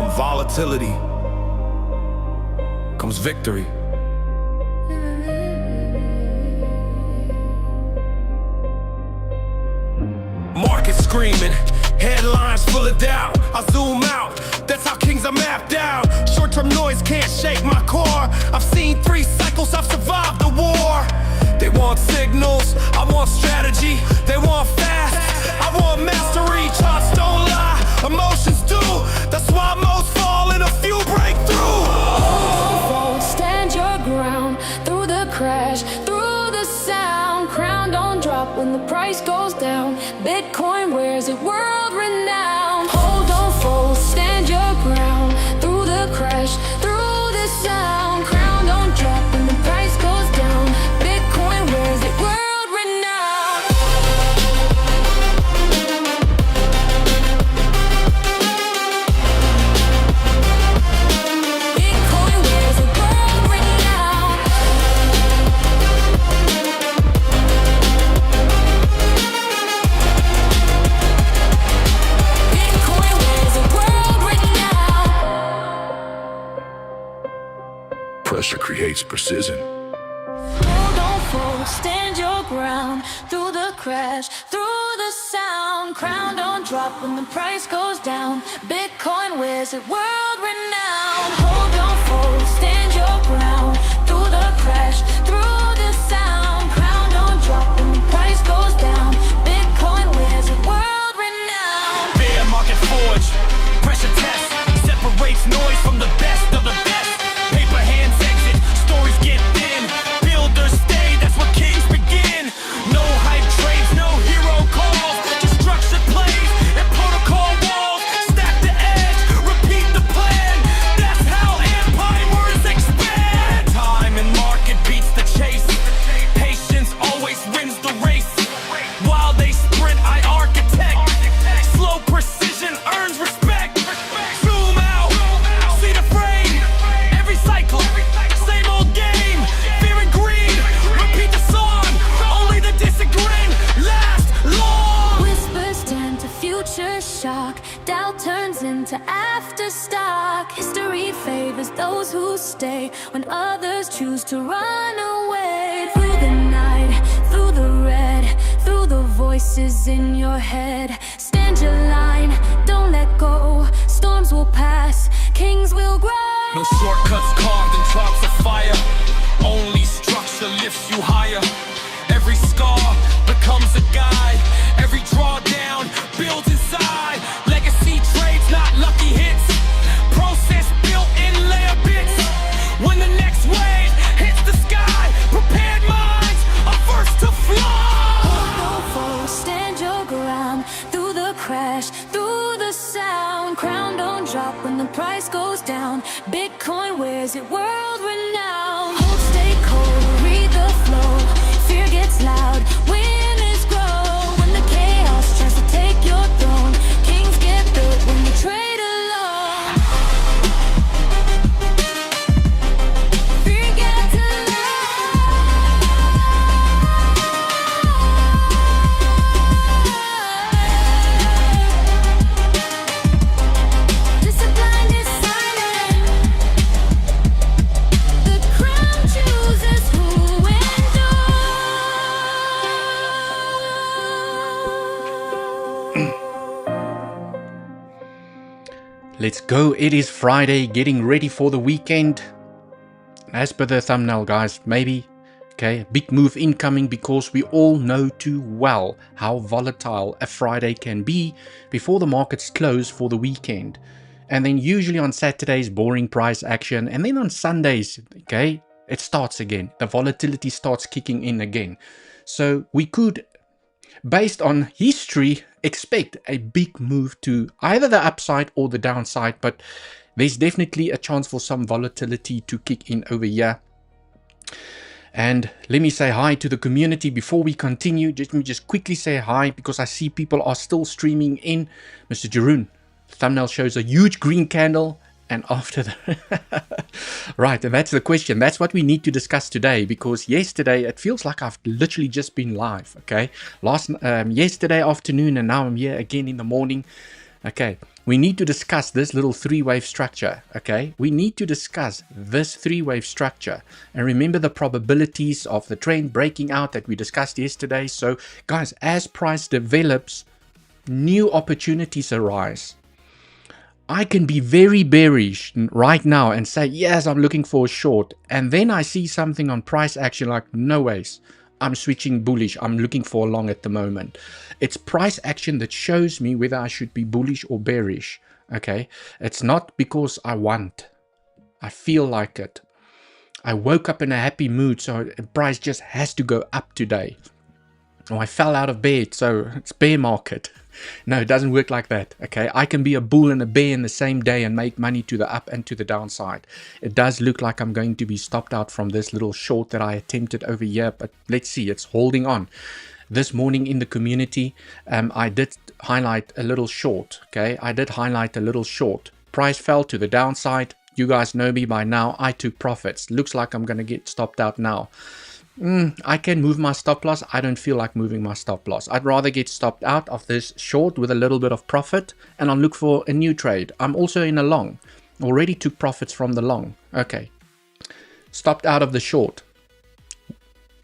From volatility comes victory. Market screaming, headlines full of doubt. I zoom out, that's how kings are mapped out. Short-term noise can't shake my core. I've seen 3 cycles, I've survived the war. They want signals, I want strategy. They want fast, I want mastery. Charts don't lie, emotions do. That's why most fall and a few break through. Stand your ground through the crash, through the sound. Crown don't drop when the price goes down. Bitcoin wears it world renowned. Hold on, fold, stand your ground through the crash, through the sound. Crown don't drop when the price goes down. Bitcoin wears it world renowned. Bitcoin wears it world renowned. Bitcoin wears it world renowned. Pressure creates precision. Hold on, fold, stand your ground through the crash, through the sound. Crown don't drop when the price goes down. Bitcoin wears it world renowned. Hold on, fold, stand your ground through the crash, through the sound. Crown don't drop when the price goes down. Bitcoin wears it world renowned. Bear market forge, pressure test separates noise from the best of the best. Paper hands exit, stories get thin. Builders stay, that's where kings begin. No hype trades, no hero calls. Just structured plays and protocol walls. Stack the edge, repeat the plan. That's how empires expand. Time and market beats the chase. Patience always wins the race. While they sprint, I architect. Slow precision earns respect. Zoom out, see the frame. Every cycle, same old game. Fear and greed, repeat the song. Only the disagreeing last long. Whispers turn to future shock. Doubt turns into afterstock. History favors those who stay when others choose to run away. Through the night, through the red, through the voices in your head. Stand your line, don't let go. Storms will pass, kings will grow. No shortcuts carved in charts of fire. Only structure lifts you higher. Every scar becomes a guide. Every drawdown builds inside. Legacy trades, not lucky hits. Process built in layer bits. When the next wave hits the sky, prepared minds are first to fly. Hold on, fold, stand your ground through the crash, through the sound. Crown don't drop when the price goes down. Bitcoin wears it world renowned. Hold, stay cold, read the flow. Fear gets loud, winners grow. When the chaos tries to take your throne, kings get built when you trade alone. Fear gets discipline is silent. The crown chooses who endures. Let's go. It is Friday, getting ready for the weekend. As per the thumbnail, guys, maybe, okay, big move incoming, because we all know too well how volatile a Friday can be before the markets close for the weekend. And then usually on Saturdays, boring price action. And then on Sundays, okay, it starts again. The volatility starts kicking in again. So we could, based on history, expect a big move to either the upside or the downside, but there's definitely a chance for some volatility to kick in over here. And let me say hi to the community before we continue. Let me just quickly say hi, because I see people are still streaming in. Mr. Jeroen, thumbnail shows a huge green candle. And after that, right, and that's the question. That's what we need to discuss today, because yesterday it feels like I've literally just been live. Okay, yesterday afternoon, and now I'm here again in the morning. Okay, we need to discuss this little three-wave structure. Okay, we need to discuss this three-wave structure and remember the probabilities of the trend breaking out that we discussed yesterday. So guys, as price develops, new opportunities arise. I can be very bearish right now and say, yes, I'm looking for a short. And then I see something on price action like, no ways, I'm switching bullish. I'm looking for a long at the moment. It's price action that shows me whether I should be bullish or bearish. Okay. It's not because I want. I feel like it. I woke up in a happy mood, so the price just has to go up today. Or I fell out of bed, so it's bear market. No, it doesn't work like that. Okay, I can be a bull and a bear in the same day and make money to the up and to the downside. It does look like I'm going to be stopped out from this little short that I attempted over here, but let's see, it's holding on. This morning in the community, I did highlight a little short. Okay, I did highlight a little short. Price fell to the downside. You guys know me by now. I took profits. Looks like I'm going to get stopped out now. I can move my stop loss. I don't feel like moving my stop loss. I'd rather get stopped out of this short with a little bit of profit and I'll look for a new trade. I'm also in a long. Already took profits from the long. Okay. Stopped out of the short.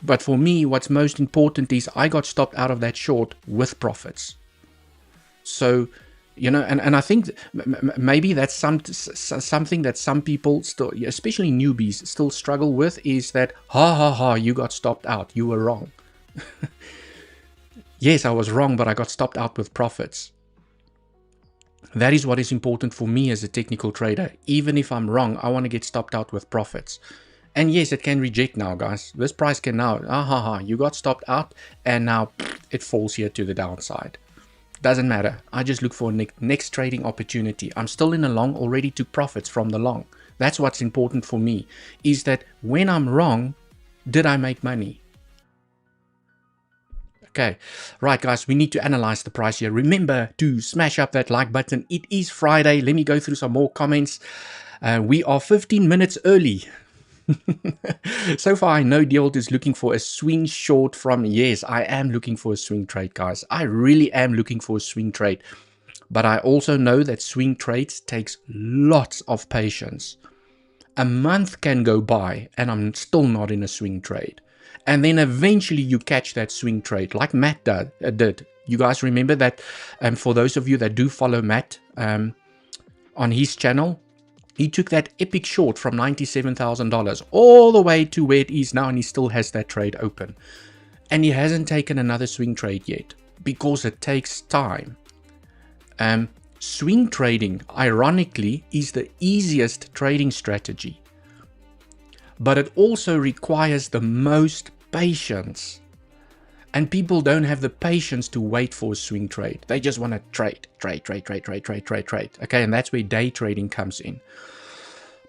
But for me, what's most important is I got stopped out of that short with profits. So, you know, and I think maybe that's something that some people still, especially newbies, still struggle with, is that, you got stopped out. You were wrong. Yes, I was wrong, but I got stopped out with profits. That is what is important for me as a technical trader. Even if I'm wrong, I want to get stopped out with profits. And yes, it can reject now, guys. This price can now, you got stopped out, and now it falls here to the downside. Doesn't matter. I just look for a next trading opportunity. I'm still in a long, already took profits from the long. That's what's important for me, is that when I'm wrong, did I make money? Okay, right guys, we need to analyze the price here. Remember to smash up that like button. It is Friday. Let me go through some more comments. We are 15 minutes early. So far, I know Elliot is looking for a swing short from, yes, I am looking for a swing trade, guys. I really am looking for a swing trade. But I also know that swing trades takes lots of patience. A month can go by and I'm still not in a swing trade. And then eventually you catch that swing trade like Matt did. You guys remember that? For those of you that do follow Matt on his channel, he took that epic short from $97,000 all the way to where it is now, and he still has that trade open. And he hasn't taken another swing trade yet because it takes time. Swing trading, ironically, is the easiest trading strategy, but it also requires the most patience. And people don't have the patience to wait for a swing trade. They just want to trade. Okay, and that's where day trading comes in.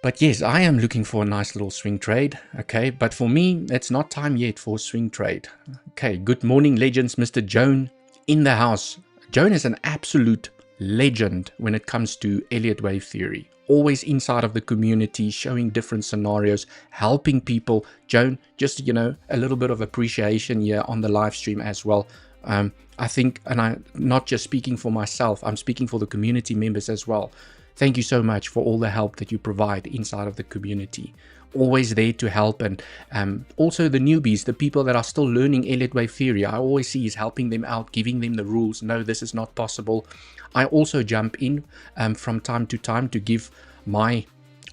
But yes, I am looking for a nice little swing trade. Okay, but for me, it's not time yet for a swing trade. Okay, good morning, legends. Mr. Joan in the house. Joan is an absolute legend when it comes to Elliott wave theory. Always inside of the community, showing different scenarios, helping people. Joan, just, you know, a little bit of appreciation here on the live stream as well. I think, and I'm not just speaking for myself, I'm speaking for the community members as well. Thank you so much for all the help that you provide inside of the community. Always there to help, and also the newbies, the people that are still learning Elliott wave theory, I always see is helping them out, giving them the rules. No, this is not possible. I also jump in from time to time to give my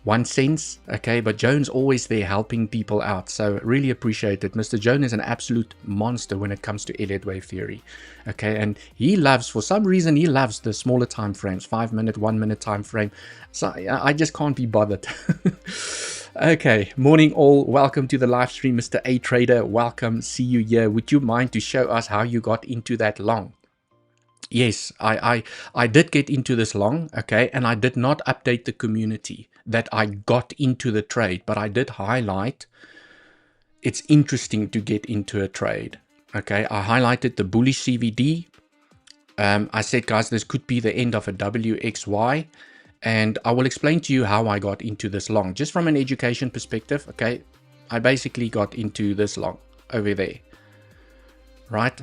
1 cent, okay, but Joan's always there helping people out, so really appreciate it. Mr. Joan is an absolute monster when it comes to Elliott wave theory, okay, and he loves, for some reason, he loves the smaller time frames, 5 minute, 1 minute time frame, so I just can't be bothered. Okay, morning all, welcome to the live stream. Mr. A Trader, welcome, see you here. Would you mind to show us how you got into that long? Yes, I did get into this long, okay, and I did not update the community that I got into the trade, but I did highlight it's interesting to get into a trade, okay. I highlighted the bullish CVD. I said, guys, this could be the end of a WXY, and I will explain to you how I got into this long, just from an education perspective, okay. I basically got into this long over there, right?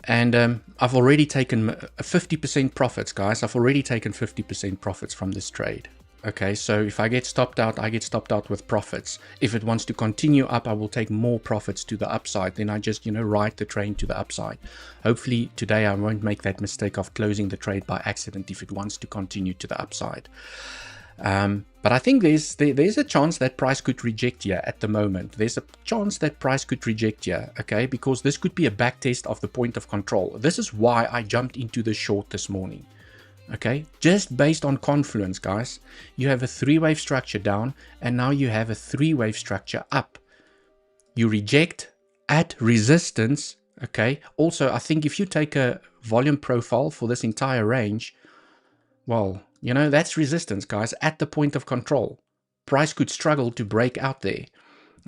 And I've already taken 50% profits, guys. I've already taken 50% profits from this trade. Okay, so if I get stopped out, I get stopped out with profits. If it wants to continue up, I will take more profits to the upside. Then I just, ride the train to the upside. Hopefully today I won't make that mistake of closing the trade by accident if it wants to continue to the upside. But I think there's a chance that price could reject here at the moment. There's a chance that price could reject here, okay? Because this could be a back test of the point of control. This is why I jumped into the short this morning. Okay, just based on confluence, guys. You have a three-wave structure down, and now you have a three-wave structure up. You reject at resistance, okay? Also, I think if you take a volume profile for this entire range, well, that's resistance, guys, at the point of control. Price could struggle to break out there.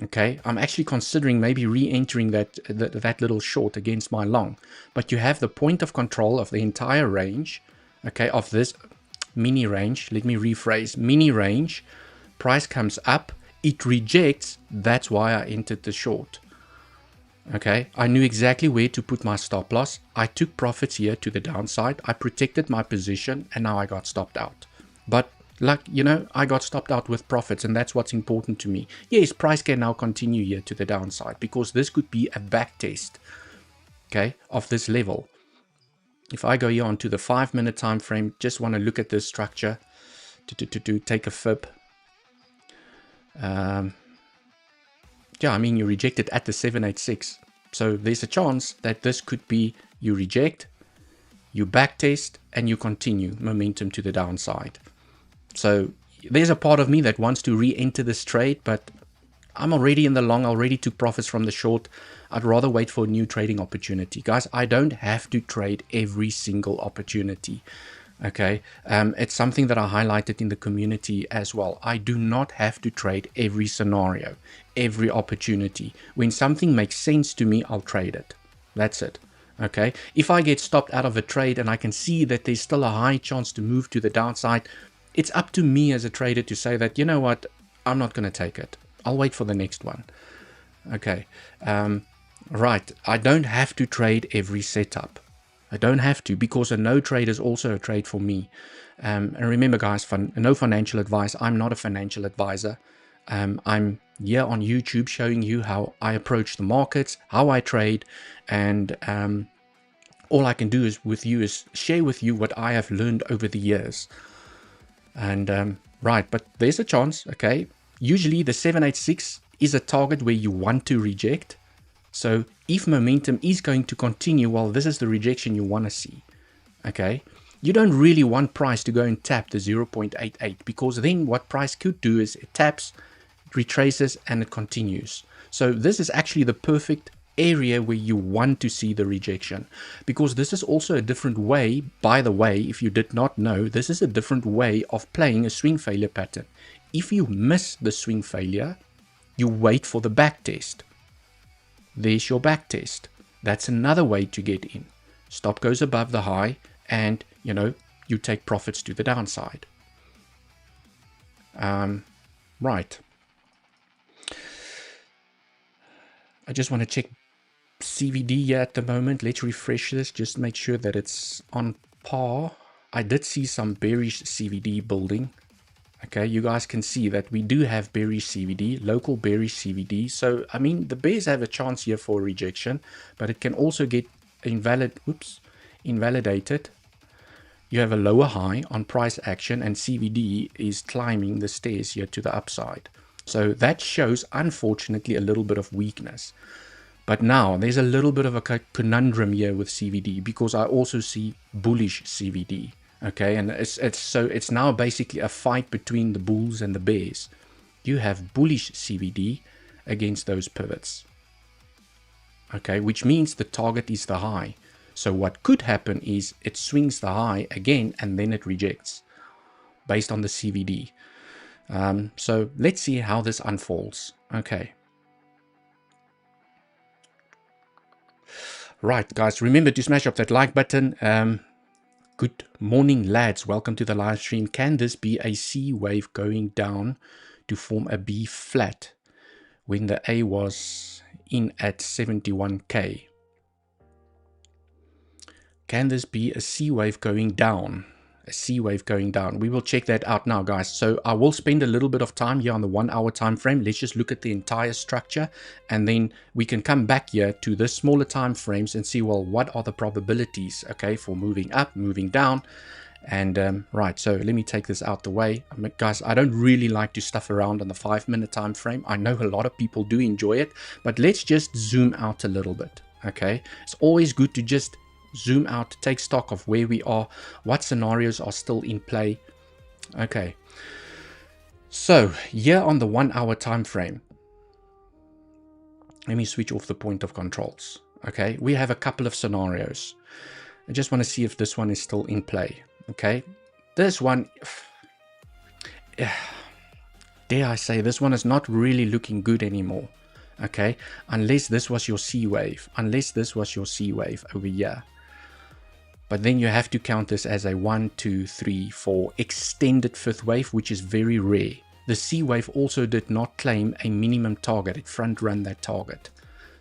Okay, I'm actually considering maybe re-entering that little short against my long. But you have the point of control of the entire range. Okay, of this mini range, let me rephrase, mini range, price comes up, it rejects, that's why I entered the short. Okay, I knew exactly where to put my stop loss. I took profits here to the downside, I protected my position, and now I got stopped out. But I got stopped out with profits, and that's what's important to me. Yes, price can now continue here to the downside, because this could be a back test, okay, of this level. If I go here onto the 5-minute time frame, just want to look at this structure to take a fib. Yeah, I mean, you reject it at the 786. So there's a chance that this could be you reject, you backtest, and you continue momentum to the downside. So there's a part of me that wants to re-enter this trade, but I'm already in the long, I already took profits from the short. I'd rather wait for a new trading opportunity. Guys, I don't have to trade every single opportunity. Okay, it's something that I highlighted in the community as well. I do not have to trade every scenario, every opportunity. When something makes sense to me, I'll trade it. That's it. Okay, if I get stopped out of a trade and I can see that there's still a high chance to move to the downside, it's up to me as a trader to say that, you know what, I'm not going to take it. I'll wait for the next one. Okay, right, I don't have to trade every setup. I don't have to, because a no trade is also a trade for me. And remember, guys, no financial advice. I'm not a financial advisor. I'm here on YouTube showing you how I approach the markets, how I trade, and all I can do is share with you what I have learned over the years. And right, but there's a chance, okay? Usually the 786 is a target where you want to reject. So if momentum is going to continue, well, this is the rejection you want to see, okay? You don't really want price to go and tap the 0.88, because then what price could do is it taps, it retraces, and it continues. So this is actually the perfect area where you want to see the rejection, because this is also a different way, by the way, if you did not know, this is a different way of playing a swing failure pattern. If you miss the swing failure, you wait for the back test. There's your back test. That's another way to get in. Stop goes above the high, and you take profits to the downside. Right. I just want to check CVD here at the moment. Let's refresh this, just make sure that it's on par. I did see some bearish CVD building. Okay, you guys can see that we do have bearish CVD, local bearish CVD. So, I mean, the bears have a chance here for rejection, but it can also get invalidated. You have a lower high on price action, and CVD is climbing the stairs here to the upside. So that shows, unfortunately, a little bit of weakness. But now there's a little bit of a conundrum here with CVD, because I also see bullish CVD. Okay, and it's now basically a fight between the bulls and the bears. You have bullish CVD against those pivots. Okay, which means the target is the high. So what could happen is it swings the high again, and then it rejects based on the CVD. So let's see how this unfolds. Okay. Right, guys, remember to smash up that like button. Good morning, lads. Welcome to the live stream. Can this be a C wave going down to form a B flat when the A was in at 71K? Can this be a C wave going down? A C wave going down. We will check that out now, guys. So I will spend a little bit of time here on the 1 hour time frame. Let's just look at the entire structure, and then we can come back here to the smaller time frames and see, well, what are the probabilities, okay, for moving up, moving down. And right, so let me take this out the way. Guys, I don't really like to stuff around on the 5-minute time frame. I know a lot of people do enjoy it, but let's just zoom out a little bit, okay? It's always good to just zoom out, take stock of where we are, what scenarios are still in play. Okay, so here on the 1 hour time frame, let me switch off the point of controls. Okay, we have a couple of scenarios. I just want to see if this one is still in play. Okay, this one, dare I say, this one is not really looking good anymore. Okay, unless this was your C wave, over here. But then you have to count this as a 1, 2, 3, 4 extended 5th wave, which is very rare. The C wave also did not claim a minimum target. It front ran that target.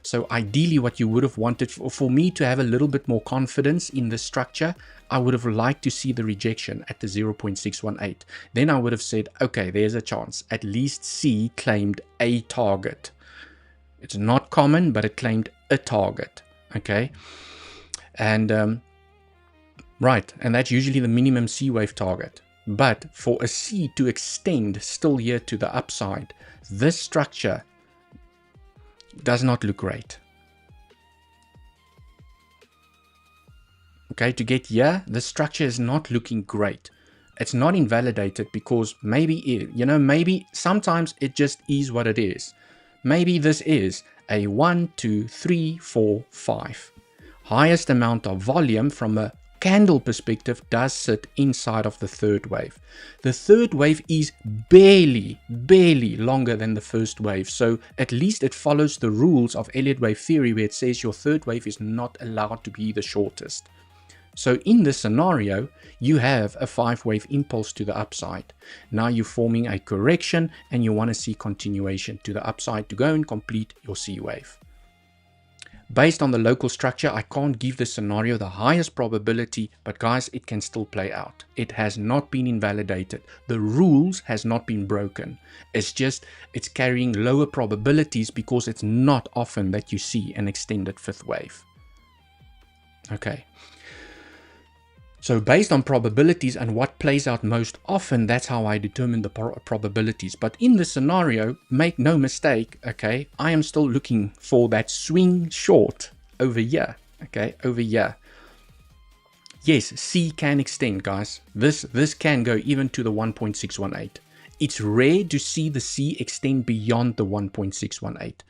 So ideally what you would have wanted, for me to have a little bit more confidence in the structure, I would have liked to see the rejection at the 0.618. Then I would have said, okay, there's a chance. At least C claimed a target. It's not common, but it claimed a target. Okay. And right, and that's usually the minimum C wave target. But for a C to extend still here to the upside, this structure does not look great. Okay, to get here, the structure is not looking great. It's not invalidated because maybe, maybe sometimes it just is what it is. Maybe this is a 1, 2, 3, 4, 5. Highest amount of volume from a candle perspective does sit inside of the 3rd wave. The 3rd wave is barely longer than the 1st wave. So at least it follows the rules of Elliot wave theory, where it says your 3rd wave is not allowed to be the shortest. So in this scenario, you have a 5 wave impulse to the upside. Now you're forming a correction and you want to see continuation to the upside to go and complete your C wave. Based on the local structure, I can't give the scenario the highest probability, but guys, it can still play out. It has not been invalidated. The rules has not been broken. It's just, it's carrying lower probabilities because it's not often that you see an extended 5th wave. Okay. So based on probabilities and what plays out most often, that's how I determine the probabilities. But in this scenario, make no mistake, okay, I am still looking for that swing short over here, okay, over here. Yes, C can extend, guys. This can go even to the 1.618. It's rare to see the C extend beyond the 1.618.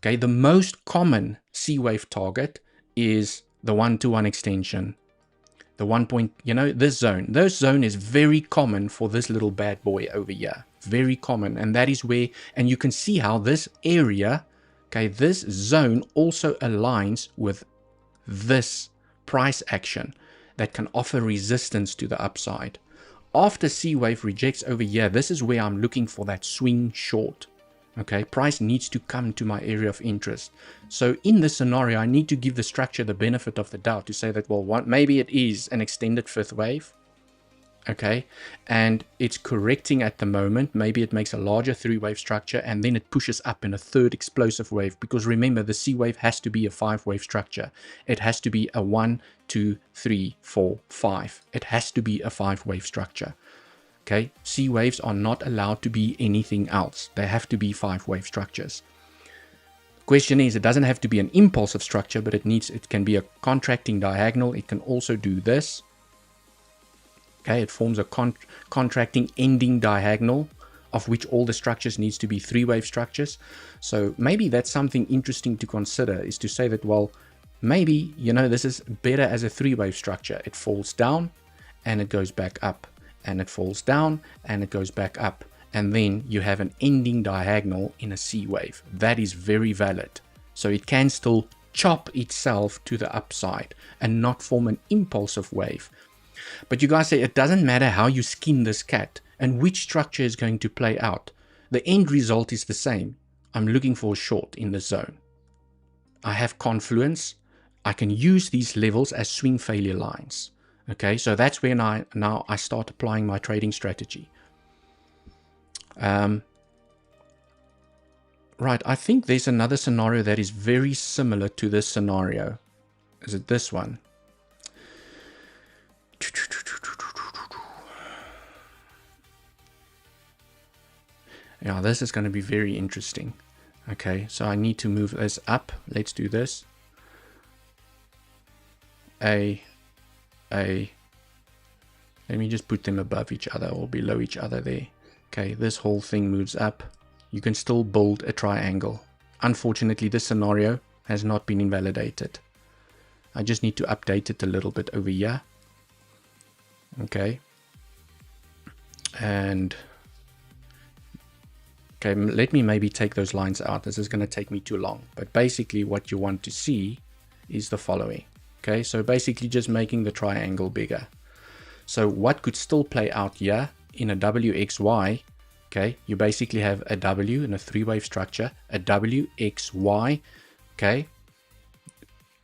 Okay, the most common C wave target is the 1-to-1 extension. The 1 point, this zone. This zone is very common for this little bad boy over here. Very common. And that is where, and you can see how this area, okay, this zone also aligns with this price action that can offer resistance to the upside. After C wave rejects over here, this is where I'm looking for that swing short. Okay, price needs to come to my area of interest. So in this scenario, I need to give the structure the benefit of the doubt to say that, well, maybe it is an extended 5th wave. Okay, and it's correcting at the moment. Maybe it makes a larger 3-wave structure and then it pushes up in a 3rd explosive wave, because remember, the C wave has to be a 5-wave structure. It has to be a 1, 2, 3, 4, 5. It has to be a 5-wave structure. Okay, C waves are not allowed to be anything else. They have to be 5-wave structures. Question is, it doesn't have to be an impulsive structure, but it can be a contracting diagonal. It can also do this. Okay, it forms a contracting ending diagonal, of which all the structures needs to be 3-wave structures. So maybe that's something interesting to consider, is to say that, well, maybe, this is better as a 3-wave structure. It falls down and it goes back up. And it falls down and it goes back up, and then you have an ending diagonal in a C wave. That is very valid. So it can still chop itself to the upside and not form an impulsive wave. But you guys say it doesn't matter how you skin this cat and which structure is going to play out. The end result is the same. I'm looking for a short in the zone. I have confluence. I can use these levels as swing failure lines. Okay, so that's when now I start applying my trading strategy. Right, I think there's another scenario that is very similar to this scenario. Is it this one? Yeah, this is going to be very interesting. Okay, so I need to move this up. Let's do this. Let me just put them above each other or below each other there. Okay, this whole thing moves up. You can still build a triangle. Unfortunately, this scenario has not been invalidated. I just need to update it a little bit over here. Okay. And okay, let me maybe take those lines out. This is going to take me too long. But basically what you want to see is the following. Okay, so basically just making the triangle bigger. So what could still play out here in a WXY, okay, you basically have a W in a three-wave structure, a WXY, okay.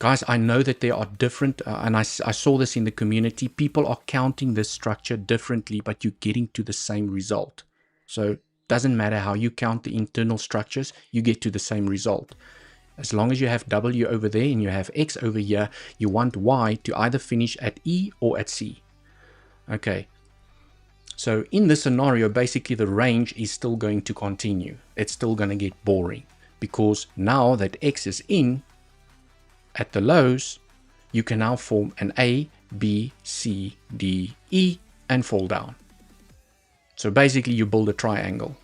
Guys, I know that there are different, and I saw this in the community, people are counting this structure differently, but you're getting to the same result. So it doesn't matter how you count the internal structures, you get to the same result. As long as you have W over there and you have X over here, you want Y to either finish at E or at C. Okay. So in this scenario, basically the range is still going to continue. It's still going to get boring because now that X is in at the lows, you can now form an A, B, C, D, E and fall down. So basically you build a triangle.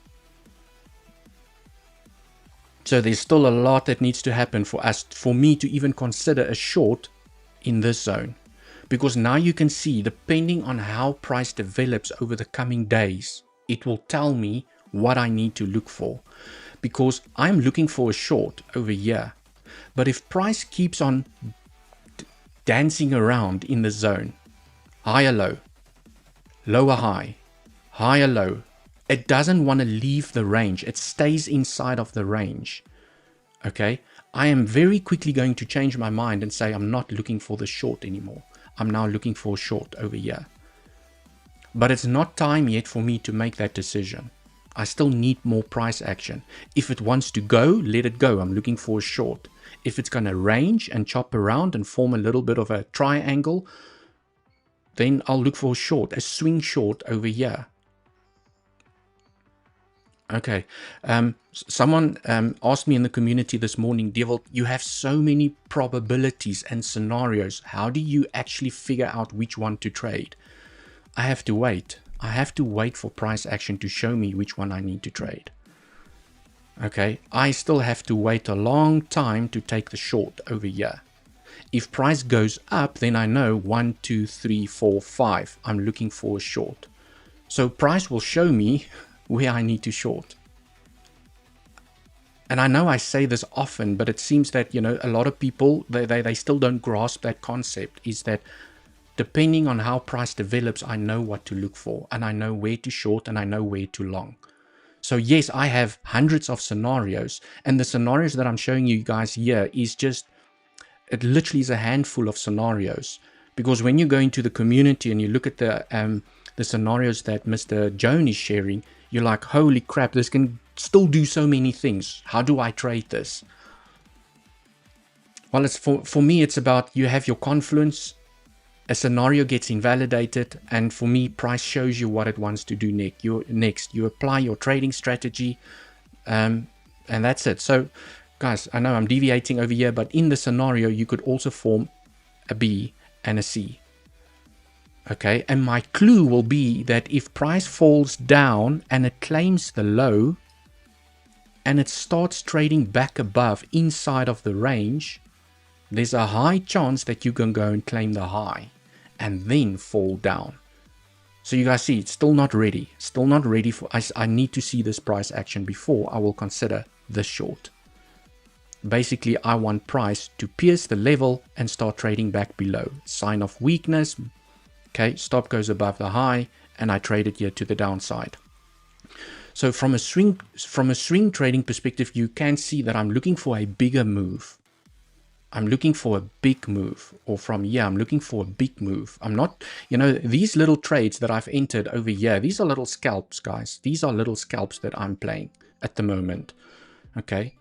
So there's still a lot that needs to happen for me to even consider a short in this zone. Because now you can see, depending on how price develops over the coming days, it will tell me what I need to look for. Because I'm looking for a short over here. But if price keeps on dancing around in the zone, higher low, lower high, higher low, it doesn't want to leave the range. It stays inside of the range. Okay, I am very quickly going to change my mind and say I'm not looking for the short anymore. I'm now looking for a short over here. But it's not time yet for me to make that decision. I still need more price action. If it wants to go, let it go. I'm looking for a short. If it's going to range and chop around and form a little bit of a triangle, then I'll look for a short, a swing short over here. Okay, someone asked me in the community this morning, Devil, you have so many probabilities and scenarios. How do you actually figure out which one to trade? I have to wait. I have to wait for price action to show me which one I need to trade. Okay, I still have to wait a long time to take the short over here. If price goes up, then I know 1, 2, 3, 4, 5. I'm looking for a short. So price will show me where I need to short. And I know I say this often, but it seems that, you know, a lot of people, they still don't grasp that concept, is that depending on how price develops, I know what to look for, and I know where to short, and I know where to long. So yes, I have hundreds of scenarios, and the scenarios that I'm showing you guys here is just, it literally is a handful of scenarios. Because when you go into the community and you look at the scenarios that Mr. Joan is sharing, you're like, holy crap, this can still do so many things. How do I trade this? Well, it's for me, it's about, you have your confluence, a scenario gets invalidated, and for me, price shows you what it wants to do next. You apply your trading strategy, and that's it. So, guys, I know I'm deviating over here, but in the scenario, you could also form a B and a C. Okay, and my clue will be that if price falls down and it claims the low and it starts trading back above inside of the range, there's a high chance that you can go and claim the high and then fall down. So you guys see, it's still not ready. Still not ready for, I need to see this price action before I will consider this short. Basically, I want price to pierce the level and start trading back below. Sign of weakness. Okay, stop goes above the high, and I trade it here to the downside. So from a swing trading perspective, you can see that I'm looking for a bigger move. I'm looking for a big move, or from here, I'm looking for a big move. I'm not, these little trades that I've entered over here, these are little scalps, guys. These are little scalps that I'm playing at the moment. Okay.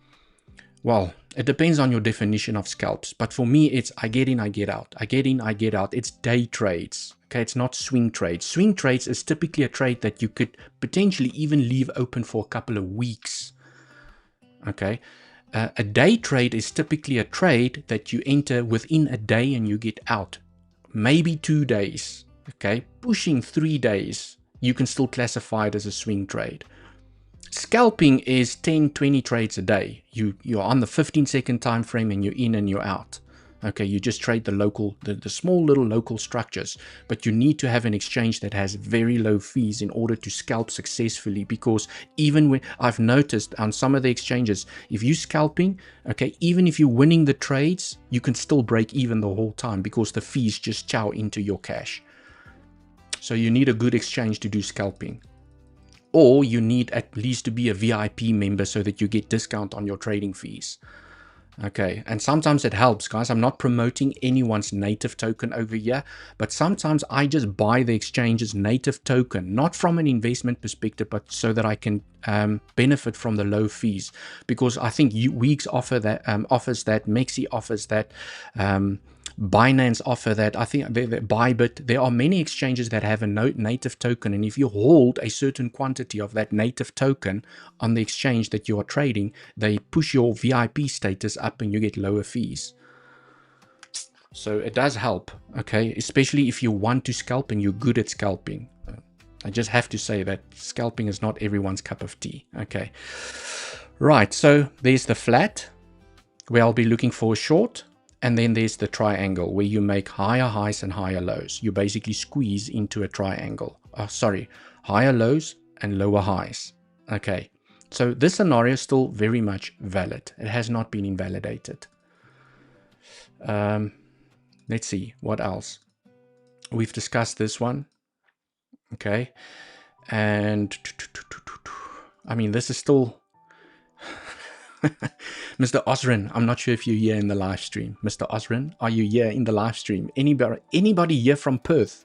Well, it depends on your definition of scalps. But for me, it's I get in, I get out. I get in, I get out. It's day trades. Okay. It's not swing trades. Swing trades is typically a trade that you could potentially even leave open for a couple of weeks. Okay. A day trade is typically a trade that you enter within a day and you get out. Maybe 2 days. Okay. Pushing 3 days. You can still classify it as a swing trade. Scalping is 10, 20 trades a day. You're on the 15-second time frame and you're in and you're out. Okay, you just trade the small little local structures, but you need to have an exchange that has very low fees in order to scalp successfully, because even when I've noticed on some of the exchanges, if you're scalping, okay, even if you're winning the trades, you can still break even the whole time because the fees just chow into your cash. So you need a good exchange to do scalping. Or you need at least to be a VIP member so that you get discount on your trading fees. Okay, and sometimes it helps, guys. I'm not promoting anyone's native token over here, but sometimes I just buy the exchange's native token, not from an investment perspective, but so that I can benefit from the low fees. Because I think Weeks offers that, Mexi offers that, Binance offer that. I think Bybit, there are many exchanges that have a native token, and if you hold a certain quantity of that native token on the exchange that you are trading, they push your VIP status up and you get lower fees. So it does help, okay, especially if you want to scalp and you're good at scalping. I just have to say that scalping is not everyone's cup of tea. Okay, right, so there's the flat where I'll be looking for a short. And then there's the triangle where you make higher highs and higher lows. You basically squeeze into a triangle. Higher lows and lower highs. Okay, so this scenario is still very much valid. It has not been invalidated. Let's see, what else? We've discussed this one. Okay, and I mean, this is still... Mr. Osrin, I'm not sure if you're here in the live stream. Mr. Osrin, are you here in the live stream? Anybody here from Perth?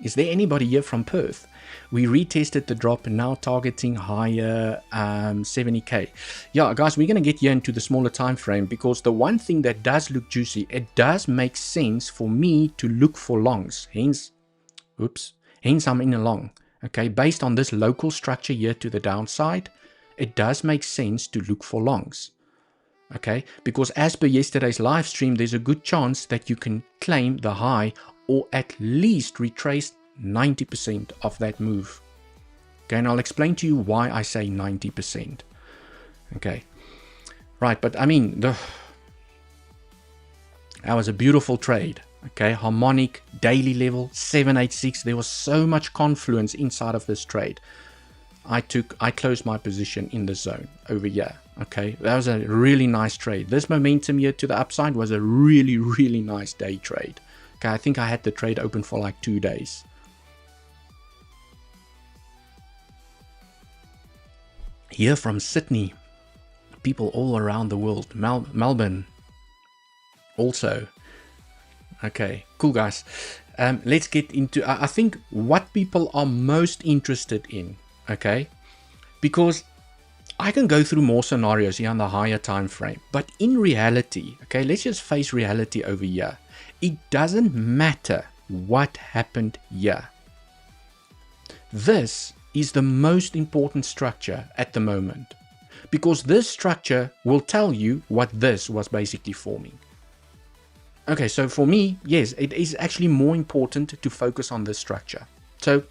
Is there anybody here from Perth? We retested the drop and now targeting higher 70k. Yeah, guys, we're going to get here into the smaller time frame, because the one thing that does look juicy, it does make sense for me to look for longs. Hence I'm in a long. Okay, based on this local structure here to the downside, it does make sense to look for longs. Okay, because as per yesterday's live stream, there's a good chance that you can claim the high or at least retrace 90% of that move. Okay, and I'll explain to you why I say 90%. Okay, right, but I mean, that was a beautiful trade. Okay, harmonic, daily level, 786. There was so much confluence inside of this trade. I closed my position in the zone over here. Okay, that was a really nice trade. This momentum here to the upside was a really, really nice day trade. Okay, I think I had the trade open for like 2 days. Here from Sydney, people all around the world, Melbourne also. Okay, cool, guys. Let's get into, I think, what people are most interested in. Okay, because I can go through more scenarios here on the higher time frame, but in reality, okay, let's just face reality over here. It doesn't matter what happened here. This is the most important structure at the moment, because this structure will tell you what this was basically forming. Okay, so for me, yes, it is actually more important to focus on this structure. So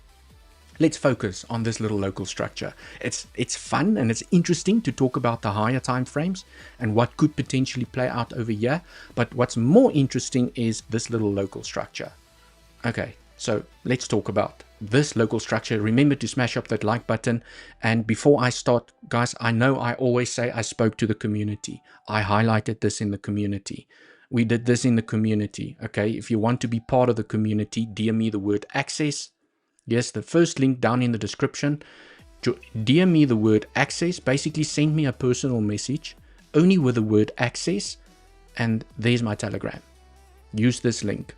let's focus on this little local structure. It's fun and it's interesting to talk about the higher time frames and what could potentially play out over here. But what's more interesting is this little local structure. Okay, so let's talk about this local structure. Remember to smash up that like button. And before I start, guys, I know I always say I spoke to the community. I highlighted this in the community. We did this in the community. Okay, if you want to be part of the community, DM me the word access. Yes, the first link down in the description. DM me the word access. Basically, send me a personal message only with the word access, and there's my Telegram. Use this link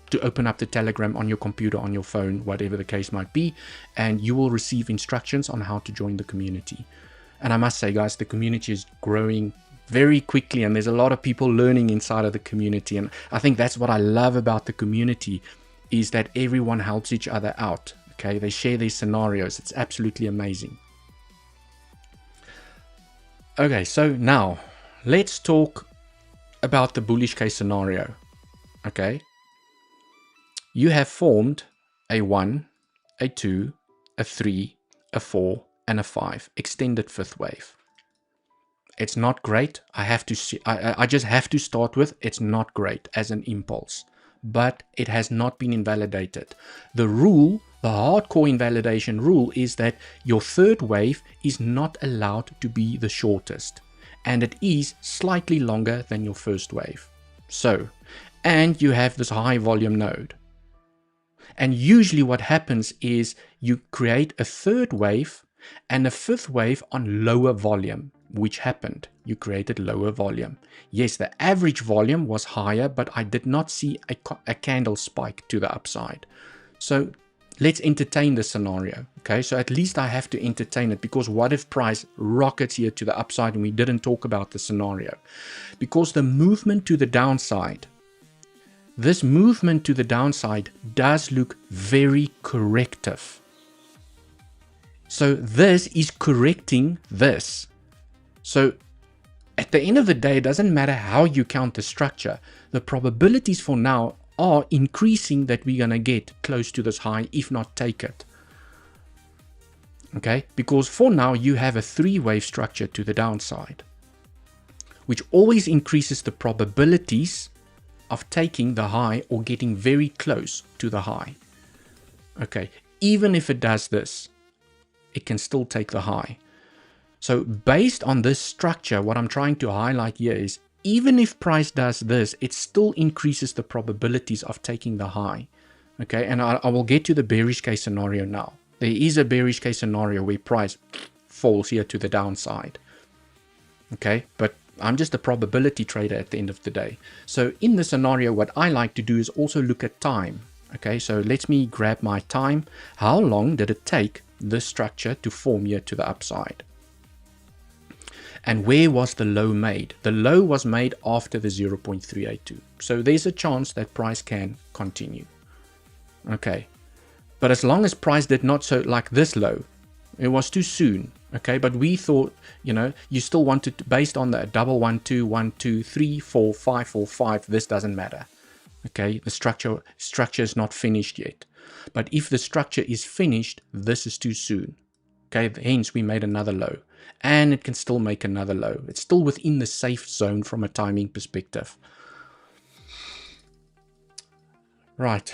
to open up the Telegram on your computer, on your phone, whatever the case might be, and you will receive instructions on how to join the community. And I must say, guys, the community is growing very quickly, and there's a lot of people learning inside of the community. And I think that's what I love about the community, is that everyone helps each other out. Okay, they share their scenarios. It's absolutely amazing. Okay, so now let's talk about the bullish case scenario. Okay, you have formed a 1, a 2, a 3, a 4, and a 5 extended fifth wave. It's not great. I just have to start with, it's not great as an impulse, but it has not been invalidated. The rule, the hardcore invalidation rule, is that your third wave is not allowed to be the shortest, and it is slightly longer than your first wave. So, and you have this high volume node. And usually what happens is you create a third wave and a fifth wave on lower volume, which happened. You created lower volume. Yes, the average volume was higher, but I did not see a candle spike to the upside. So let's entertain the scenario. Okay, so at least I have to entertain it, because what if price rockets here to the upside and we didn't talk about the scenario? Because the movement to the downside, this movement to the downside does look very corrective. So this is correcting this. So at the end of the day, it doesn't matter how you count the structure. The probabilities for now are increasing that we're going to get close to this high, if not take it. Okay, because for now you have a three-wave structure to the downside, which always increases the probabilities of taking the high or getting very close to the high. Okay, even if it does this, it can still take the high. So based on this structure, what I'm trying to highlight here is, even if price does this, it still increases the probabilities of taking the high. Okay, and I will get to the bearish case scenario now. There is a bearish case scenario where price falls here to the downside. Okay, but I'm just a probability trader at the end of the day. So in the scenario, what I like to do is also look at time. Okay, so let me grab my time. How long did it take this structure to form here to the upside? And where was the low made? The low was made after the 0.382. So there's a chance that price can continue. Okay, but as long as price did not, so like this low, it was too soon. Okay, but we thought, you know, you still wanted to, based on the 112, 1, 3, 4, 5, 4, 5, this doesn't matter. Okay, the structure is not finished yet. But if the structure is finished, this is too soon. Okay, hence we made another low. And it can still make another low. It's still within the safe zone from a timing perspective. Right.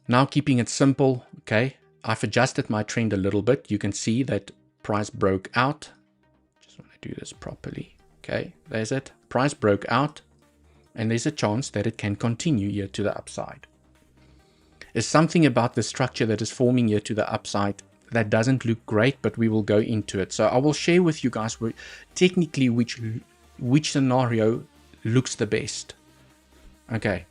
Now keeping it simple, okay, I've adjusted my trend a little bit. You can see that price broke out. Just want to do this properly. Okay, there's it. Price broke out, and there's a chance that it can continue here to the upside. There's something about the structure that is forming here to the upside that doesn't look great, but we will go into it. So I will share with you guys technically which scenario looks the best. Okay.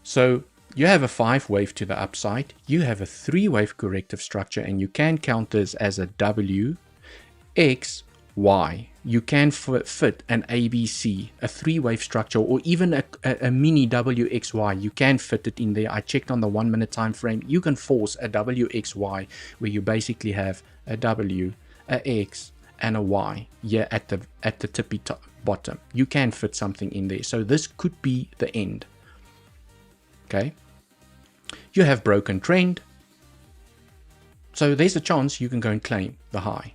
So you have a 5-wave to the upside, you have a 3-wave corrective structure, and you can count this as a W, X, Y. You can fit an ABC, a 3-wave structure, or even a mini WXY. You can fit it in there. I checked on the 1 minute time frame. You can force a WXY where you basically have a W, a X, and a Y here at the tippy top bottom. You can fit something in there. So this could be the end. Okay, you have broken trend, so there's a chance you can go and claim the high,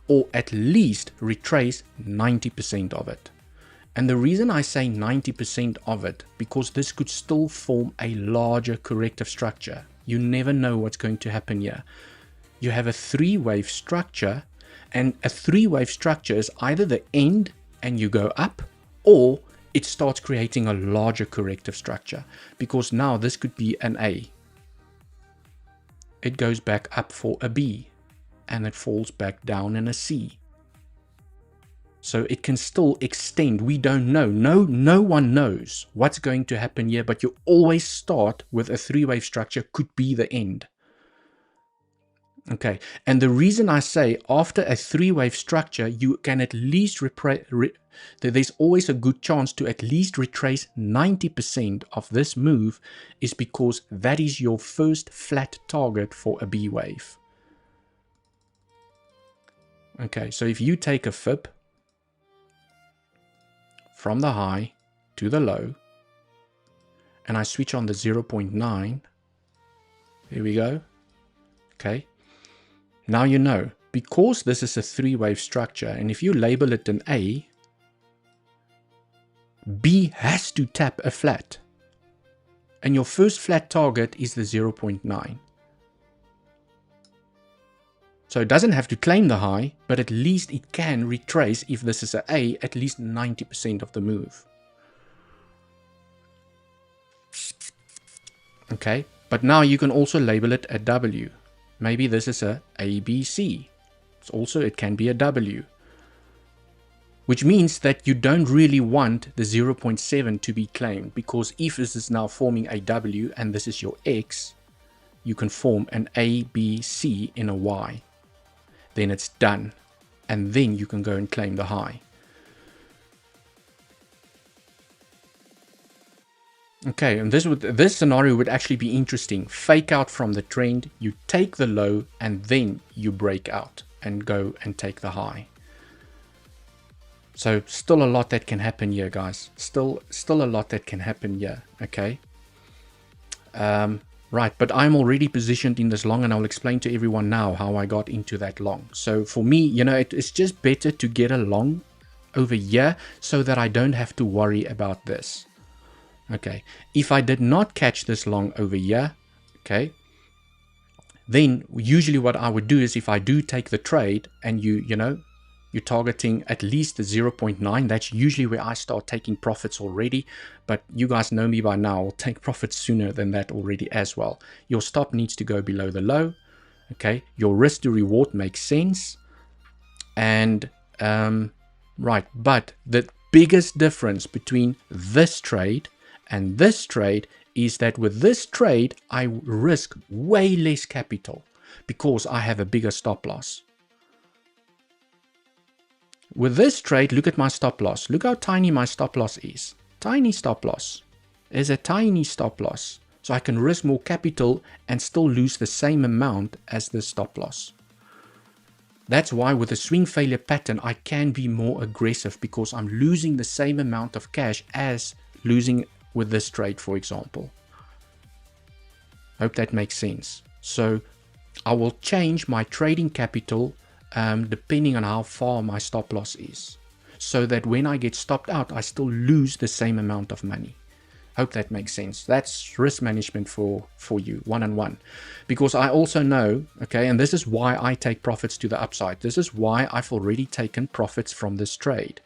or at least retrace 90% of it. And the reason I say 90% of it, because this could still form a larger corrective structure. You never know what's going to happen here. You have a 3-wave structure, and a 3-wave structure is either the end and you go up, or it starts creating a larger corrective structure, because now this could be an A. It goes back up for a B. and it falls back down in a C. So it can still extend. We don't know. No one knows what's going to happen here, but you always start with a three-wave structure, could be the end. Okay, and the reason I say after a three-wave structure, you can at least there's always a good chance to at least retrace 90% of this move, is because that is your first flat target for a B wave. Okay, so if you take a fib from the high to the low, and I switch on the 0.9, there we go. Okay, now you know, because this is a three-wave structure, and if you label it an A, B has to tap a flat, and your first flat target is the 0.9. So it doesn't have to claim the high, but at least it can retrace, if this is an A, at least 90% of the move. Okay, but now you can also label it a W. Maybe this is a ABC. It can be a W. Which means that you don't really want the 0.7 to be claimed, because if this is now forming a W and this is your X, you can form an ABC in a Y. Then it's done, and then you can go and claim the high. Okay, and this scenario would actually be interesting. Fake out from the trend, you take the low, and then you break out and go and take the high. So still a lot that can happen here, guys. Still a lot that can happen here. Okay. Right, but I'm already positioned in this long, and I'll explain to everyone now how I got into that long. So for me, you know, it's just better to get a long over here so that I don't have to worry about this. Okay, if I did not catch this long over here, okay, then usually what I would do is, if I do take the trade and you're targeting at least the 0.9, that's usually where I start taking profits already. But you guys know me by now, I'll take profits sooner than that already as well. Your stop needs to go below the low. Okay, your risk to reward makes sense. And right, but the biggest difference between this trade and this trade is that with this trade, I risk way less capital because I have a bigger stop loss. With this trade, look at my stop loss. Look how tiny my stop loss is. Tiny stop loss is a tiny stop loss. So I can risk more capital and still lose the same amount as the stop loss. That's why with a swing failure pattern, I can be more aggressive, because I'm losing the same amount of cash as losing with this trade, for example. Hope that makes sense. So I will change my trading capital depending on how far my stop loss is, so that when I get stopped out, I still lose the same amount of money. Hope that makes sense. That's risk management for you, one-on-one. Because I also know, okay, and this is why I take profits to the upside. This is why I've already taken profits from this trade.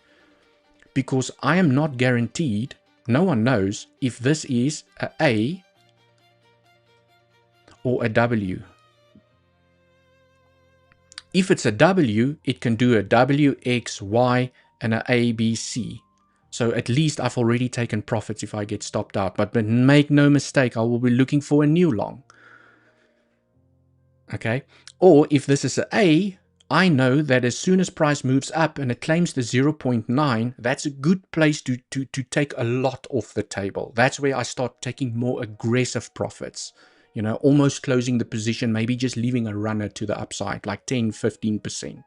Because I am not guaranteed, no one knows if this is a A or a W. If it's a W, it can do a W, X, Y, and a A, B, C. So at least I've already taken profits if I get stopped out. But make no mistake, I will be looking for a new long. Okay? Or if this is an A, I know that as soon as price moves up and it claims the 0.9, that's a good place to take a lot off the table. That's where I start taking more aggressive profits. You know, almost closing the position, maybe just leaving a runner to the upside, like 10, 15%.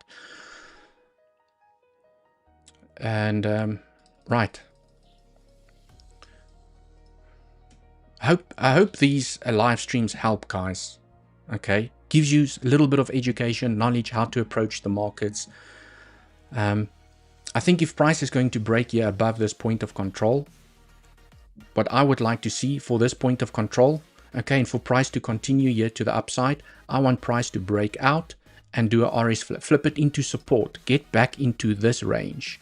And, right. I hope these live streams help, guys. Okay. Gives you a little bit of education, knowledge, how to approach the markets. I think if price is going to break here above this point of control, what I would like to see for this point of control, okay, and for price to continue here to the upside, I want price to break out and do a RS flip it into support, get back into this range.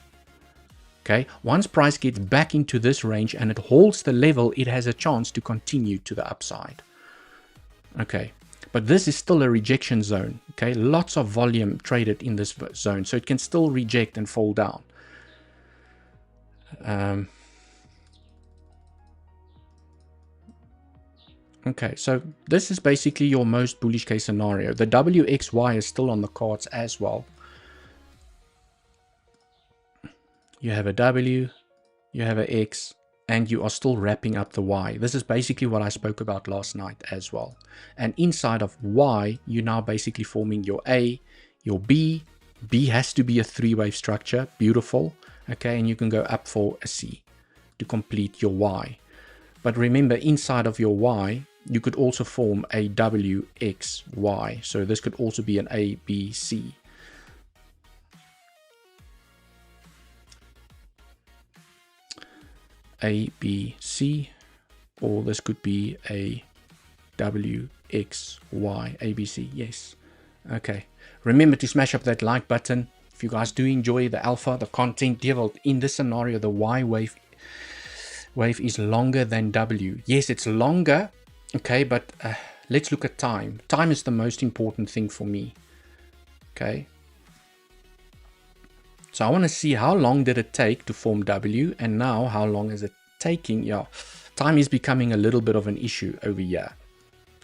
Okay, once price gets back into this range and it holds the level, it has a chance to continue to the upside. Okay, But this is still a rejection zone. Okay, lots of volume traded in this zone, so it can still reject and fall down. Okay, so this is basically your most bullish case scenario. The WXY is still on the cards as well. You have a W, you have a X, and you are still wrapping up the Y. This is basically what I spoke about last night as well. And inside of Y, you're now basically forming your A, your B. B has to be a three-wave structure. Beautiful. Okay, and you can go up for a C to complete your Y. But remember, inside of your Y, you could also form a W, X, Y. So this could also be an A, B, C. A, B, C, or this could be a W, X, Y, A, B, C. Yes. Okay. Remember to smash up that like button. If you guys do enjoy the alpha, the content developed in this scenario, the Y wave is longer than W. Yes, it's longer. Okay, but let's look at time. Time is the most important thing for me. Okay. So I want to see how long did it take to form W, and now how long is it taking? Yeah, time is becoming a little bit of an issue over here.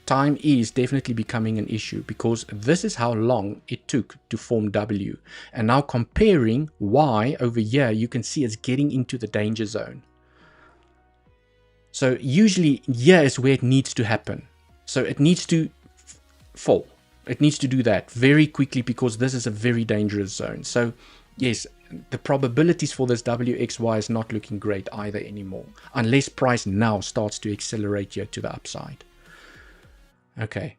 Time is definitely becoming an issue because this is how long it took to form W. And now comparing Y over here, you can see it's getting into the danger zone. So usually here is where it needs to happen. So it needs to fall. It needs to do that very quickly because this is a very dangerous zone. So yes, the probabilities for this WXY is not looking great either anymore, unless price now starts to accelerate here to the upside. Okay.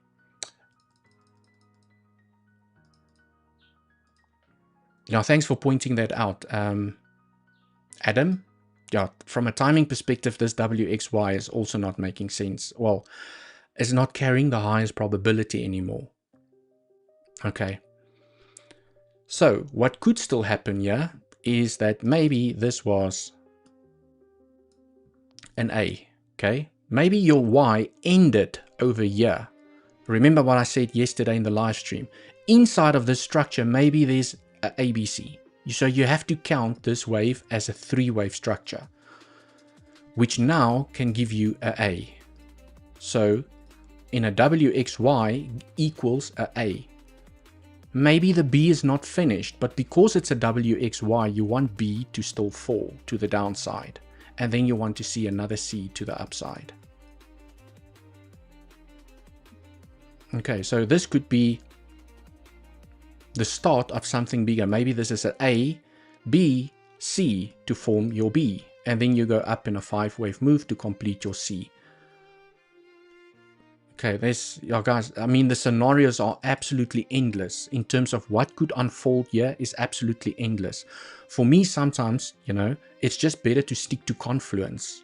Now, thanks for pointing that out, Adam. Yeah, from a timing perspective, this WXY is also not making sense. Well, it's not carrying the highest probability anymore. Okay. So what could still happen here is that maybe this was an A, okay? Maybe your Y ended over here. Remember what I said yesterday in the live stream. Inside of this structure, maybe there's a ABC. So you have to count this wave as a three-wave structure, which now can give you a A. So in a WXY equals a A. Maybe the B is not finished, but because it's a WXY, you want B to still fall to the downside. And then you want to see another C to the upside. Okay, so this could be the start of something bigger. Maybe this is an A, B, C to form your B. And then you go up in a 5-wave move to complete your C. Okay, yeah, guys, I mean, the scenarios are absolutely endless in terms of what could unfold here is absolutely endless. For me, sometimes, you know, it's just better to stick to confluence.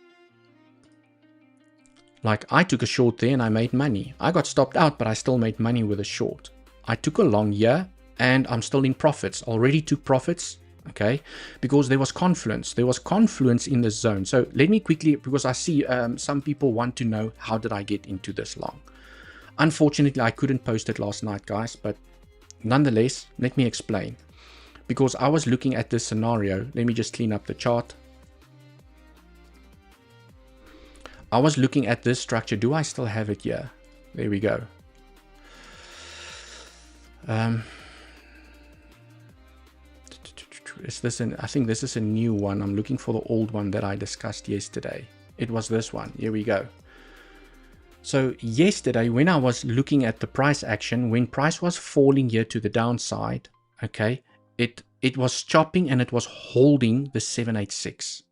Like, I took a short there and I made money. I got stopped out, but I still made money with a short. I took a long here and I'm still in profits. Already took profits, okay, because there was confluence. There was confluence in this zone. So let me quickly, because I see some people want to know, how did I get into this long? Unfortunately, I couldn't post it last night, guys, but nonetheless, let me explain. Because I was looking at this scenario. Let me just clean up the chart. I was looking at this structure. Do I still have it here? There we go. Is this I think this is a new one. I'm looking for the old one that I discussed yesterday. It was this one. Here we go. So yesterday, when I was looking at the price action, when price was falling here to the downside, okay, it was chopping and it was holding the 786.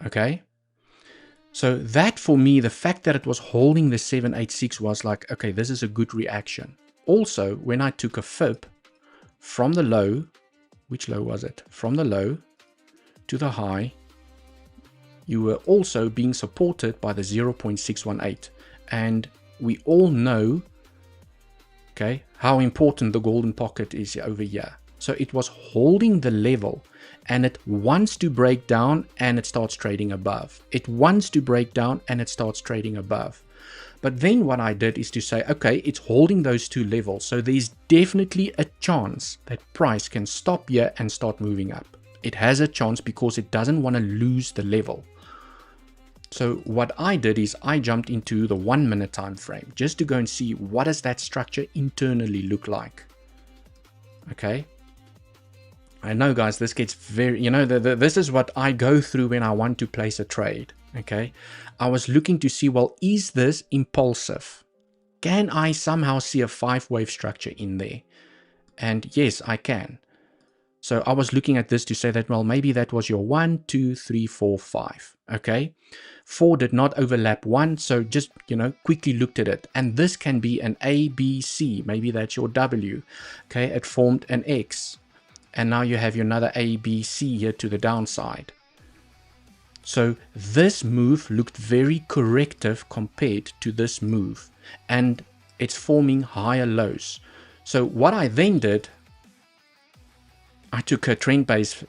Okay, so that for me, the fact that it was holding the 786 was like, okay, this is a good reaction. Also, when I took a fib from the low, which low was it? From the low to the high, you were also being supported by the 0.618. And we all know, okay, how important the golden pocket is over here. So it was holding the level and it wants to break down and it starts trading above. It wants to break down and it starts trading above. But then what I did is to say, okay, it's holding those two levels. So there's definitely a chance that price can stop here and start moving up. It has a chance because it doesn't want to lose the level. So what I did is I jumped into the 1 minute time frame just to go and see what does that structure internally look like. Okay. I know, guys, this gets very, this is what I go through when I want to place a trade. Okay. I was looking to see, well, is this impulsive? Can I somehow see a 5-wave structure in there? And yes, I can. So I was looking at this to say that, well, maybe that was your 1, 2, 3, 4, 5. Okay. 4 did not overlap 1. So just, quickly looked at it. And this can be an A, B, C. Maybe that's your W. Okay. It formed an X. And now you have your another A, B, C here to the downside. So this move looked very corrective compared to this move. And it's forming higher lows. So what I then did, I took a trend-based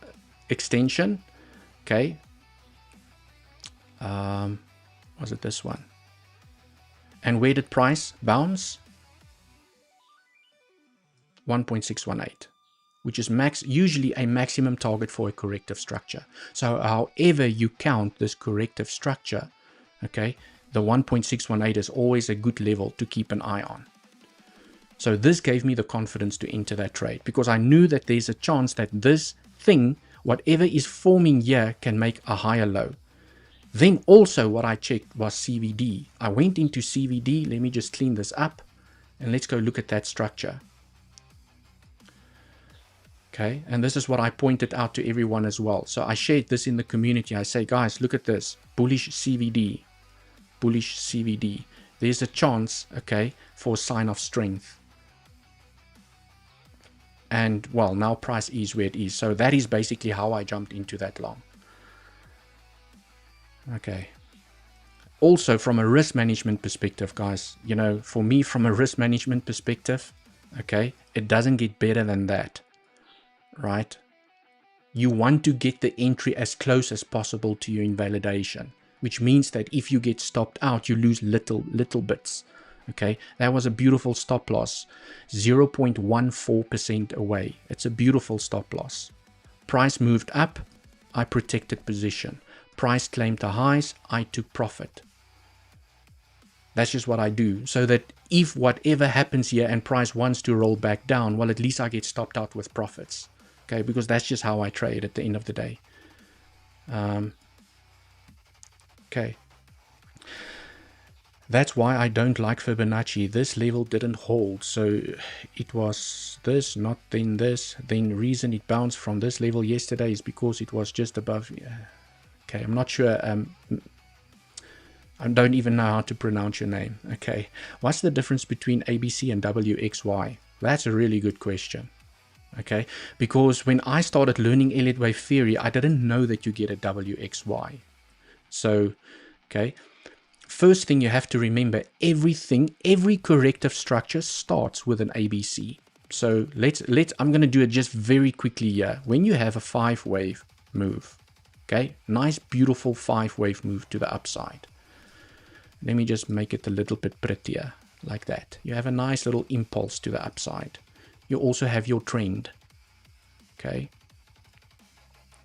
extension, okay, was it this one? And where did price bounce? 1.618, which is usually a maximum target for a corrective structure. So however you count this corrective structure, okay, the 1.618 is always a good level to keep an eye on. So this gave me the confidence to enter that trade because I knew that there's a chance that this thing, whatever is forming here, can make a higher low. Then also what I checked was CVD. I went into CVD. Let me just clean this up and let's go look at that structure. Okay, and this is what I pointed out to everyone as well. So I shared this in the community. I say, guys, look at this. Bullish CVD. Bullish CVD. There's a chance, okay, for a sign of strength. And well, now price is where it is. So that is basically how I jumped into that long. Okay. Also from a risk management perspective, guys, for me, from a risk management perspective, okay, it doesn't get better than that, right? You want to get the entry as close as possible to your invalidation, which means that if you get stopped out, you lose little bits. Okay, that was a beautiful stop loss, 0.14% away. It's a beautiful stop loss. Price moved up, I protected position. Price claimed the highs, I took profit. That's just what I do, so that if whatever happens here and price wants to roll back down, well, at least I get stopped out with profits. Okay, because that's just how I trade at the end of the day. Okay. That's why I don't like Fibonacci. This level didn't hold. So it was this, not then this. Then reason it bounced from this level yesterday is because it was just above. Okay, I'm not sure. I don't even know how to pronounce your name. Okay. What's the difference between ABC and WXY? That's a really good question. Okay. Because when I started learning Elliott wave theory, I didn't know that you get a WXY. So, okay. First thing you have to remember, every corrective structure starts with an ABC. So I'm going to do it just very quickly here. When you have a 5-wave move, okay, nice, beautiful 5-wave move to the upside. Let me just make it a little bit prettier like that. You have a nice little impulse to the upside. You also have your trend, okay.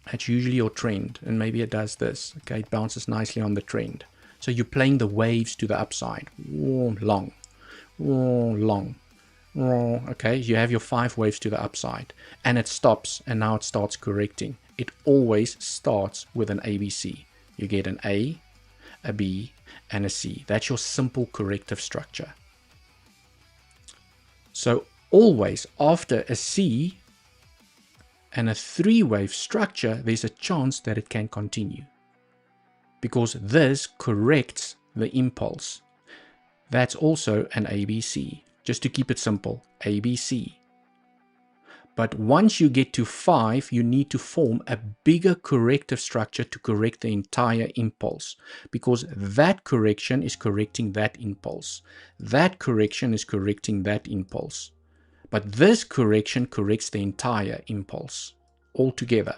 That's usually your trend, and maybe it does this, okay, it bounces nicely on the trend. So you're playing the waves to the upside. Long. Okay, you have your 5 waves to the upside. And it stops, and now it starts correcting. It always starts with an ABC. You get an A, a B, and a C. That's your simple corrective structure. So always after a C and a 3-wave structure, there's a chance that it can continue. Because this corrects the impulse. That's also an ABC. Just to keep it simple, ABC. But once you get to 5, you need to form a bigger corrective structure to correct the entire impulse. Because that correction is correcting that impulse. That correction is correcting that impulse. But this correction corrects the entire impulse altogether.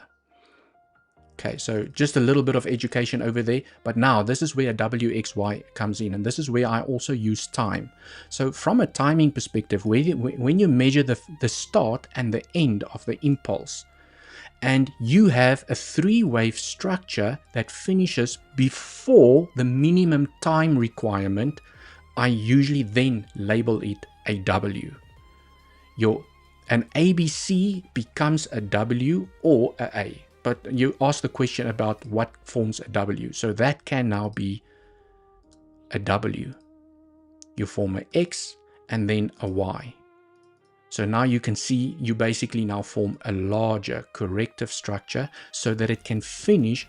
Okay, so just a little bit of education over there, but now this is where WXY comes in, and this is where I also use time. So from a timing perspective, when you measure the start and the end of the impulse, and you have a three-wave structure that finishes before the minimum time requirement, I usually then label it a W. An ABC becomes a W or a A. But you ask the question about what forms a W. So that can now be a W. You form an X and then a Y. So now you can see you basically now form a larger corrective structure so that it can finish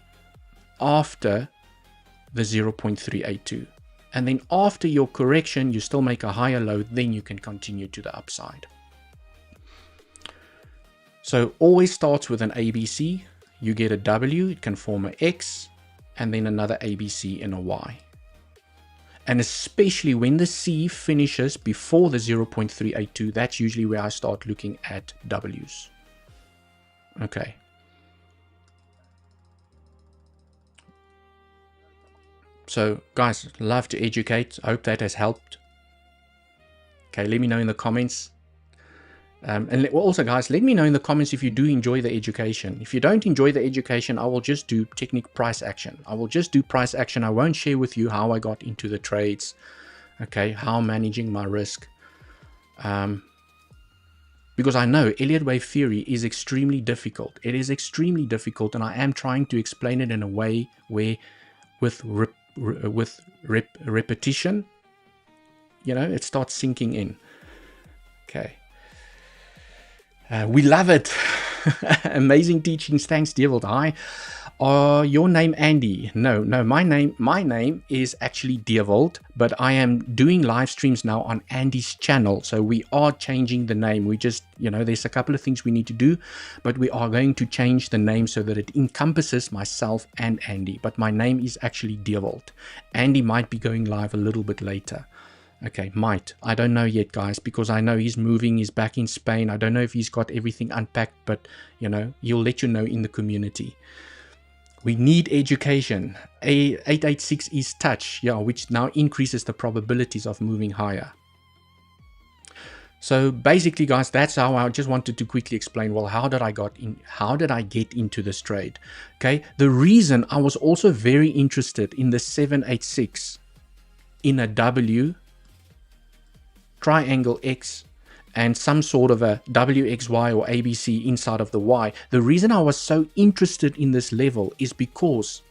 after the 0.382. And then after your correction, you still make a higher low, then you can continue to the upside. So always starts with an ABC. You get a W, it can form an X, and then another ABC and a Y. And especially when the C finishes before the 0.382, that's usually where I start looking at Ws. Okay. So guys, love to educate. I hope that has helped. Okay, let me know in the comments. And also guys, let me know in the comments if you do enjoy the education. If you don't enjoy the education, I will just do technical price action. I will just do price action. I won't share with you how I got into the trades, okay, how I'm managing my risk, because I know Elliott wave theory is extremely difficult. It is extremely difficult, and I am trying to explain it in a way where with repetition, you know, it starts sinking in. Okay. We love it. Amazing teachings. Thanks, Devil. Hi. Your name Andy? No, my name is actually Devold, but I am doing live streams now on Andy's channel. So we are changing the name. We just, you know, there's a couple of things we need to do, but we are going to change the name so that it encompasses myself and Andy. But my name is actually Devold. Andy might be going live a little bit later. Okay, might. I don't know yet, guys, because I know he's moving, he's back in Spain. I don't know if he's got everything unpacked, but, you know, he'll let you know in the community. We need education. 886 is touch, yeah, which now increases the probabilities of moving higher. So basically, guys, that's how I just wanted to quickly explain, well, how did I get into this trade? Okay, the reason I was also very interested in the 786 in a W triangle X and some sort of a WXY or ABC inside of the Y. The reason I was so interested in this level is because,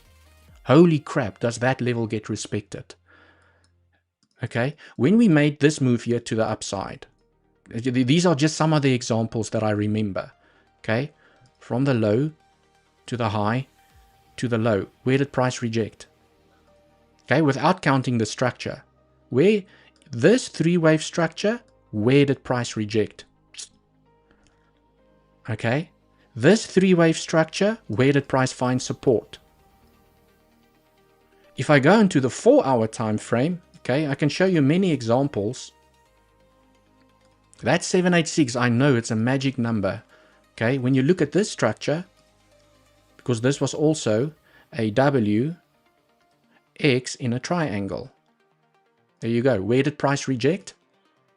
holy crap, does that level get respected? Okay, when we made this move here to the upside, these are just some of the examples that I remember. Okay, from the low to the high to the low, where did price reject? Okay, without counting the structure, where this three-wave structure, where did price reject? Okay, this three-wave structure, where did price find support? If I go into the 4-hour time frame, okay, I can show you many examples. That 786, I know it's a magic number. Okay, when you look at this structure, because this was also a W X in a triangle. There you go. Where did price reject?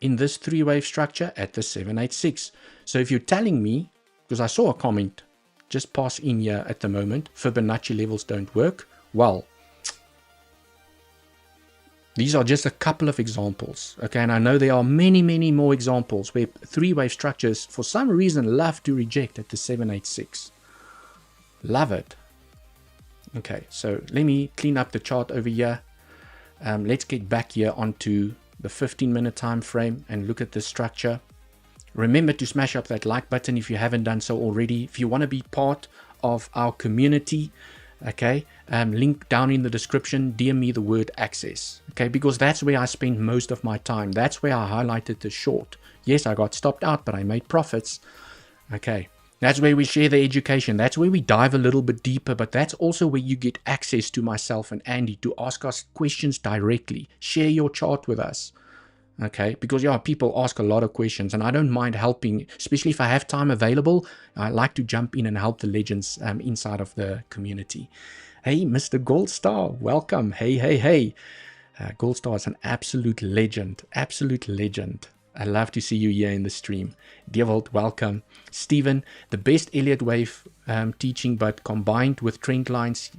In this three-wave structure at the 786. So if you're telling me, because I saw a comment just pass in here at the moment, Fibonacci levels don't work. Well, these are just a couple of examples. Okay, and I know there are many, many more examples where three-wave structures, for some reason, love to reject at the 786. Love it. Okay, so let me clean up the chart over here. Let's get back here onto the 15-minute time frame and look at the structure. Remember to smash up that like button if you haven't done so already. If you want to be part of our community, okay, link down in the description, DM me the word access, okay, because that's where I spend most of my time. That's where I highlighted the short. Yes, I got stopped out, but I made profits. Okay, that's where we share the education. That's where we dive a little bit deeper, but that's also where you get access to myself and Andy to ask us questions directly. Share your chart with us. Okay, because yeah, people ask a lot of questions and I don't mind helping, especially if I have time available. I like to jump in and help the legends inside of the community. Hey, Mr. Gold Star, welcome. Hey. Gold Star is an absolute legend. I love to see you here in the stream. Devold, welcome. Stephen, the best Elliot wave teaching, but combined with trend lines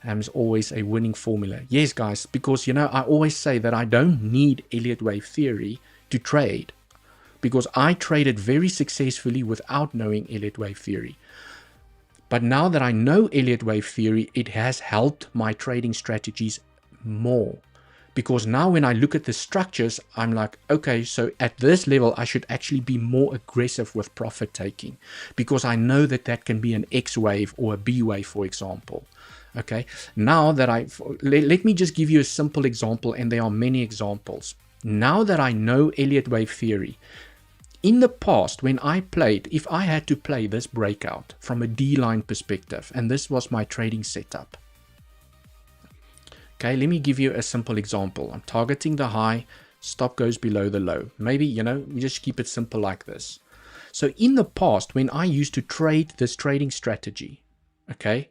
is always a winning formula. Yes, guys, because, you know, I always say that I don't need Elliott wave theory to trade, because I traded very successfully without knowing Elliott wave theory. But now that I know Elliott wave theory, it has helped my trading strategies more. Because now when I look at the structures, I'm like, okay, so at this level, I should actually be more aggressive with profit taking, because I know that that can be an X wave or a B wave, for example. Okay, now that let me just give you a simple example, and there are many examples. Now that I know Elliott wave theory, in the past, when I played, if I had to play this breakout from a D-line perspective, and this was my trading setup. Okay, let me give you a simple example. I'm targeting the high, stop goes below the low. Maybe, you know, we just keep it simple like this. So in the past, when I used to trade this trading strategy, okay,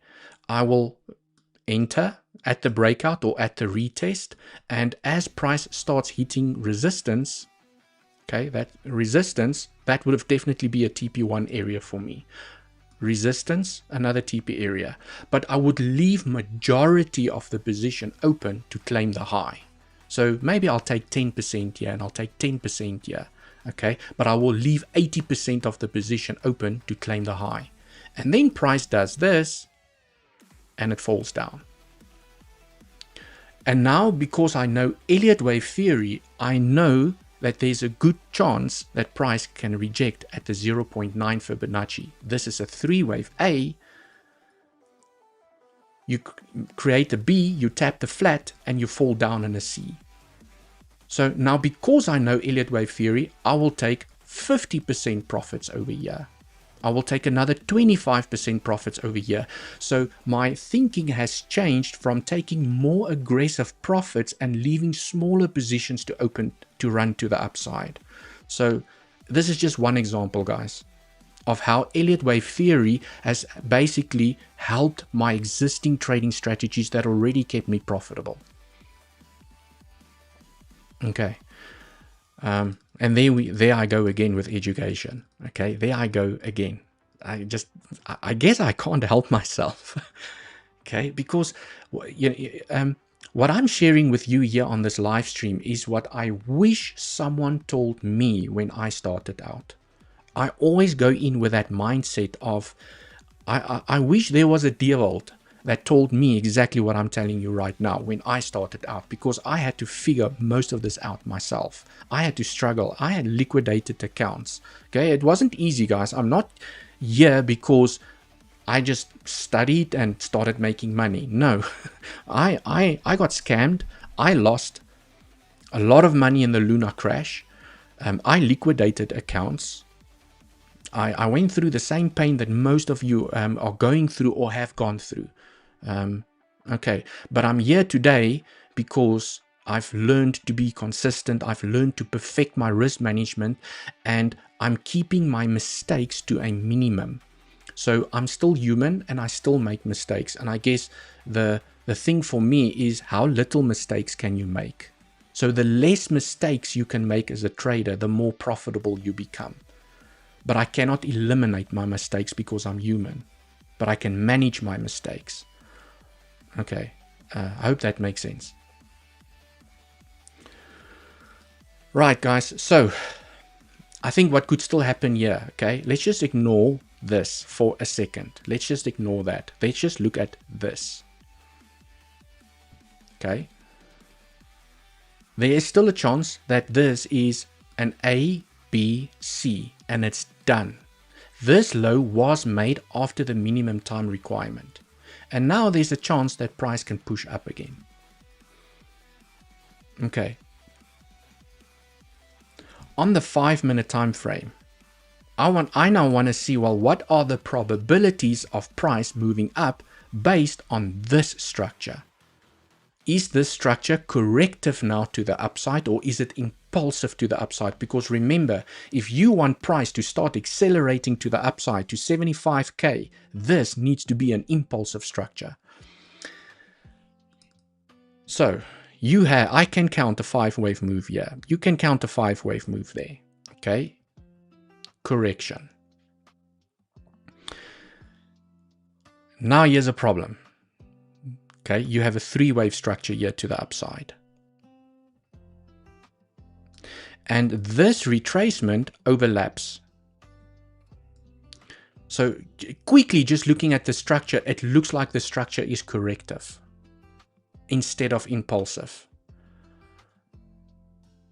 I will enter at the breakout or at the retest, and as price starts hitting resistance, okay, that resistance, that would have definitely be a TP1 area for me. Resistance, another TP area, but I would leave majority of the position open to claim the high. So maybe I'll take 10% here and I'll take 10% here, okay, but I will leave 80% of the position open to claim the high. And then price does this and it falls down. And now, because I know Elliott wave theory, I know that there's a good chance that price can reject at the 0.9 Fibonacci. This is a 3-wave A. You create a B, you tap the flat, and you fall down in a C. So now, because I know Elliott wave theory, I will take 50% profits over here. I will take another 25% profits over here. So my thinking has changed from taking more aggressive profits and leaving smaller positions to open to run to the upside. So this is just one example, guys, of how Elliott wave theory has basically helped my existing trading strategies that already kept me profitable. Okay. And there I go again with education. Okay, there I go again. I guess I can't help myself. Okay, because what I'm sharing with you here on this live stream is what I wish someone told me when I started out. I always go in with that mindset of, I wish there was a Devold that told me exactly what I'm telling you right now when I started out, because I had to figure most of this out myself. I had to struggle. I had liquidated accounts. Okay, it wasn't easy, guys. I'm not here because I just studied and started making money. No, I got scammed. I lost a lot of money in the Luna crash. I liquidated accounts. I went through the same pain that most of you are going through or have gone through. Okay, but I'm here today because I've learned to be consistent. I've learned to perfect my risk management, and I'm keeping my mistakes to a minimum. So I'm still human and I still make mistakes. And I guess the thing for me is, how little mistakes can you make? So the less mistakes you can make as a trader, the more profitable you become. But I cannot eliminate my mistakes because I'm human, but I can manage my mistakes. Okay, I hope that makes sense. Right, guys, so I think what could still happen here, okay, let's just ignore this for a second. Let's just ignore that. Let's just look at this. Okay, there is still a chance that this is an A, B, C, and it's done. This low was made after the minimum time requirement. And now there's a chance that price can push up again. Okay. On the 5-minute time frame, I now want to see, well, what are the probabilities of price moving up based on this structure? Is this structure corrective now to the upside, or is it impulsive to the upside, because remember, if you want price to start accelerating to the upside to 75k, this needs to be an impulsive structure. So I can count a 5-wave move here. You can count a 5-wave move there. Okay. Correction. Now here's a problem. Okay. You have a 3-wave structure here to the upside. And this retracement overlaps. So quickly, just looking at the structure, it looks like the structure is corrective instead of impulsive.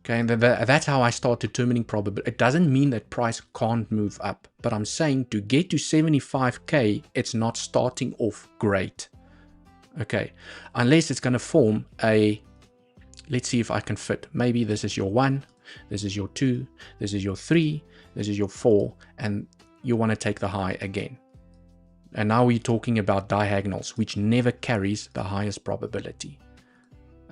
Okay, and that's how I start determining probability. It doesn't mean that price can't move up, but I'm saying to get to 75k, it's not starting off great. Okay, unless it's going to form a, let's see if I can fit. Maybe this is your 1, this is your 2, this is your 3, this is your 4, and you want to take the high again. And now we're talking about diagonals, which never carries the highest probability.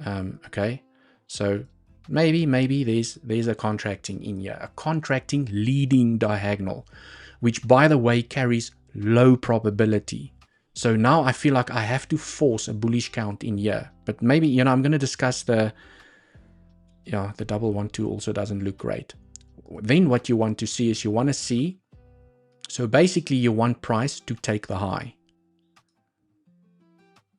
Okay, so maybe there's a contracting in here, a contracting leading diagonal, which by the way carries low probability. So now I feel like I have to force a bullish count in here, but maybe, you know, I'm going to discuss the double 1 2 also doesn't look great. Then what you want to see is so basically you want price to take the high.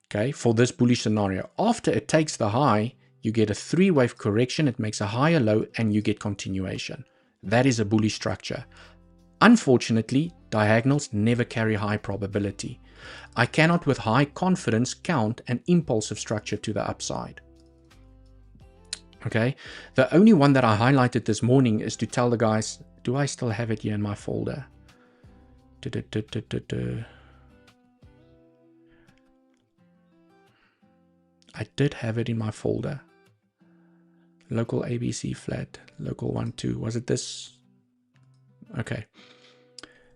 Okay, for this bullish scenario, after it takes the high, you get a 3-wave correction, it makes a higher low, and you get continuation. That is a bullish structure. Unfortunately, diagonals never carry high probability. I cannot with high confidence count an impulsive structure to the upside. Okay, the only one that I highlighted this morning is to tell the guys, do I still have it here in my folder? I did have it in my folder. Local ABC flat, local 1 2. Was it this? Okay.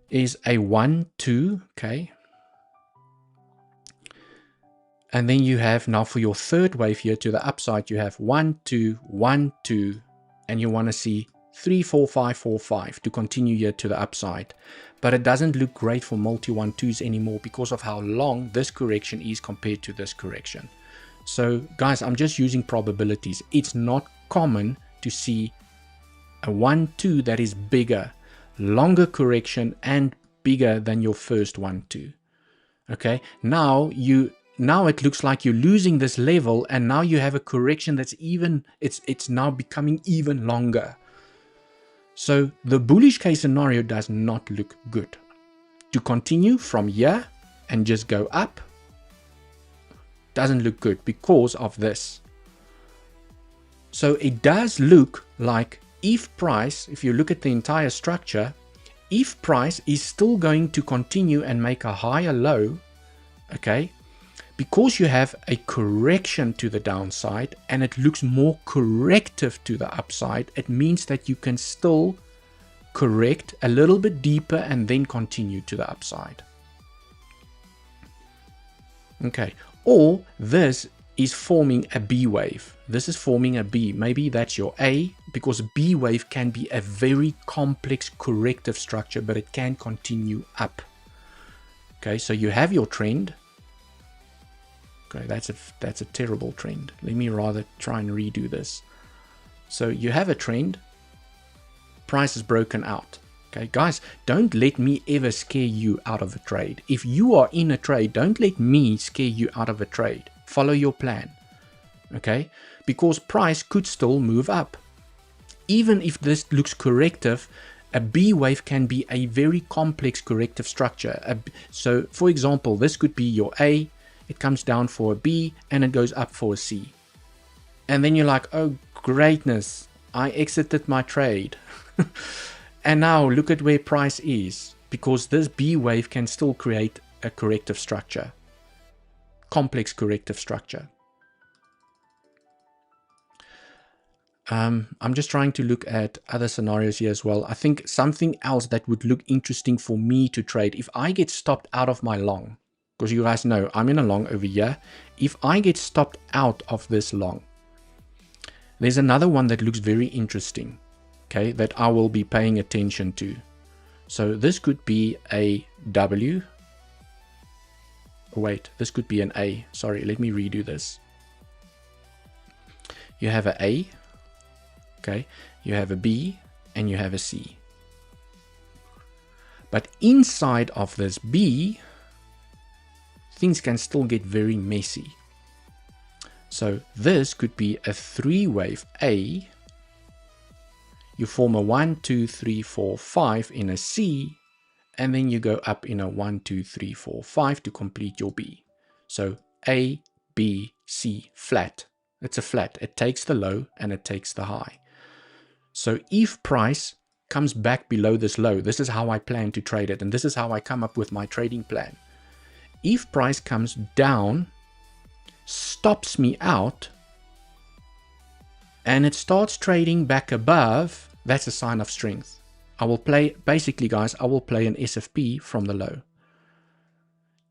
Is a 1 2, okay. And then you have now for your 3rd wave here to the upside, you have 1 2 1 2, and you want to see 3 4 5 4 5 to continue here to the upside. But it doesn't look great for multi 1 2s anymore because of how long this correction is compared to this correction. So guys, I'm just using probabilities. It's not common to see a 1 2 that is bigger, longer correction and bigger than your first 1 2. Okay, now it looks like you're losing this level, and now you have a correction that's even, it's now becoming even longer. So the bullish case scenario does not look good. To continue from here and just go up doesn't look good because of this. So it does look like if price, if you look at the entire structure, if price is still going to continue and make a higher low, okay, because you have a correction to the downside and it looks more corrective to the upside, it means that you can still correct a little bit deeper and then continue to the upside. Okay, or this is forming a B wave. This is forming a B. Maybe that's your A, because a B wave can be a very complex corrective structure, but it can continue up. Okay, so you have your trend. Okay, that's a terrible trend. Let me rather try and redo this. So you have a trend. Price is broken out. Okay, guys, don't let me ever scare you out of a trade. If you are in a trade, don't let me scare you out of a trade. Follow your plan. Okay, because price could still move up. Even if this looks corrective, a B wave can be a very complex corrective structure. So, for example, this could be your A. It comes down for a B and it goes up for a C. And then you're like, oh greatness, I exited my trade. And now look at where price is, because this B wave can still create a corrective structure. Complex corrective structure. I'm just trying to look at other scenarios here as well. I think something else that would look interesting for me to trade, if I get stopped out of my long, because you guys know I'm in a long over here. If I get stopped out of this long, There's another one that looks very interesting, okay, that I will be paying attention to. So this could be a W. Oh, wait, this could be an A. Sorry, let me redo this. You have a A, okay, you have a B, and you have a C. But inside of this B, things can still get very messy. So this could be a 3-wave A. You form a 1, 2, 3, 4, 5 in a C, and then you go up in a 1, 2, 3, 4, 5 to complete your B. So A, B, C, flat. It's a flat. It takes the low and it takes the high. So if price comes back below this low, this is how I plan to trade it, and this is how I come up with my trading plan. If price comes down, stops me out, and it starts trading back above, that's a sign of strength. I will play, basically guys, I will play an SFP from the low.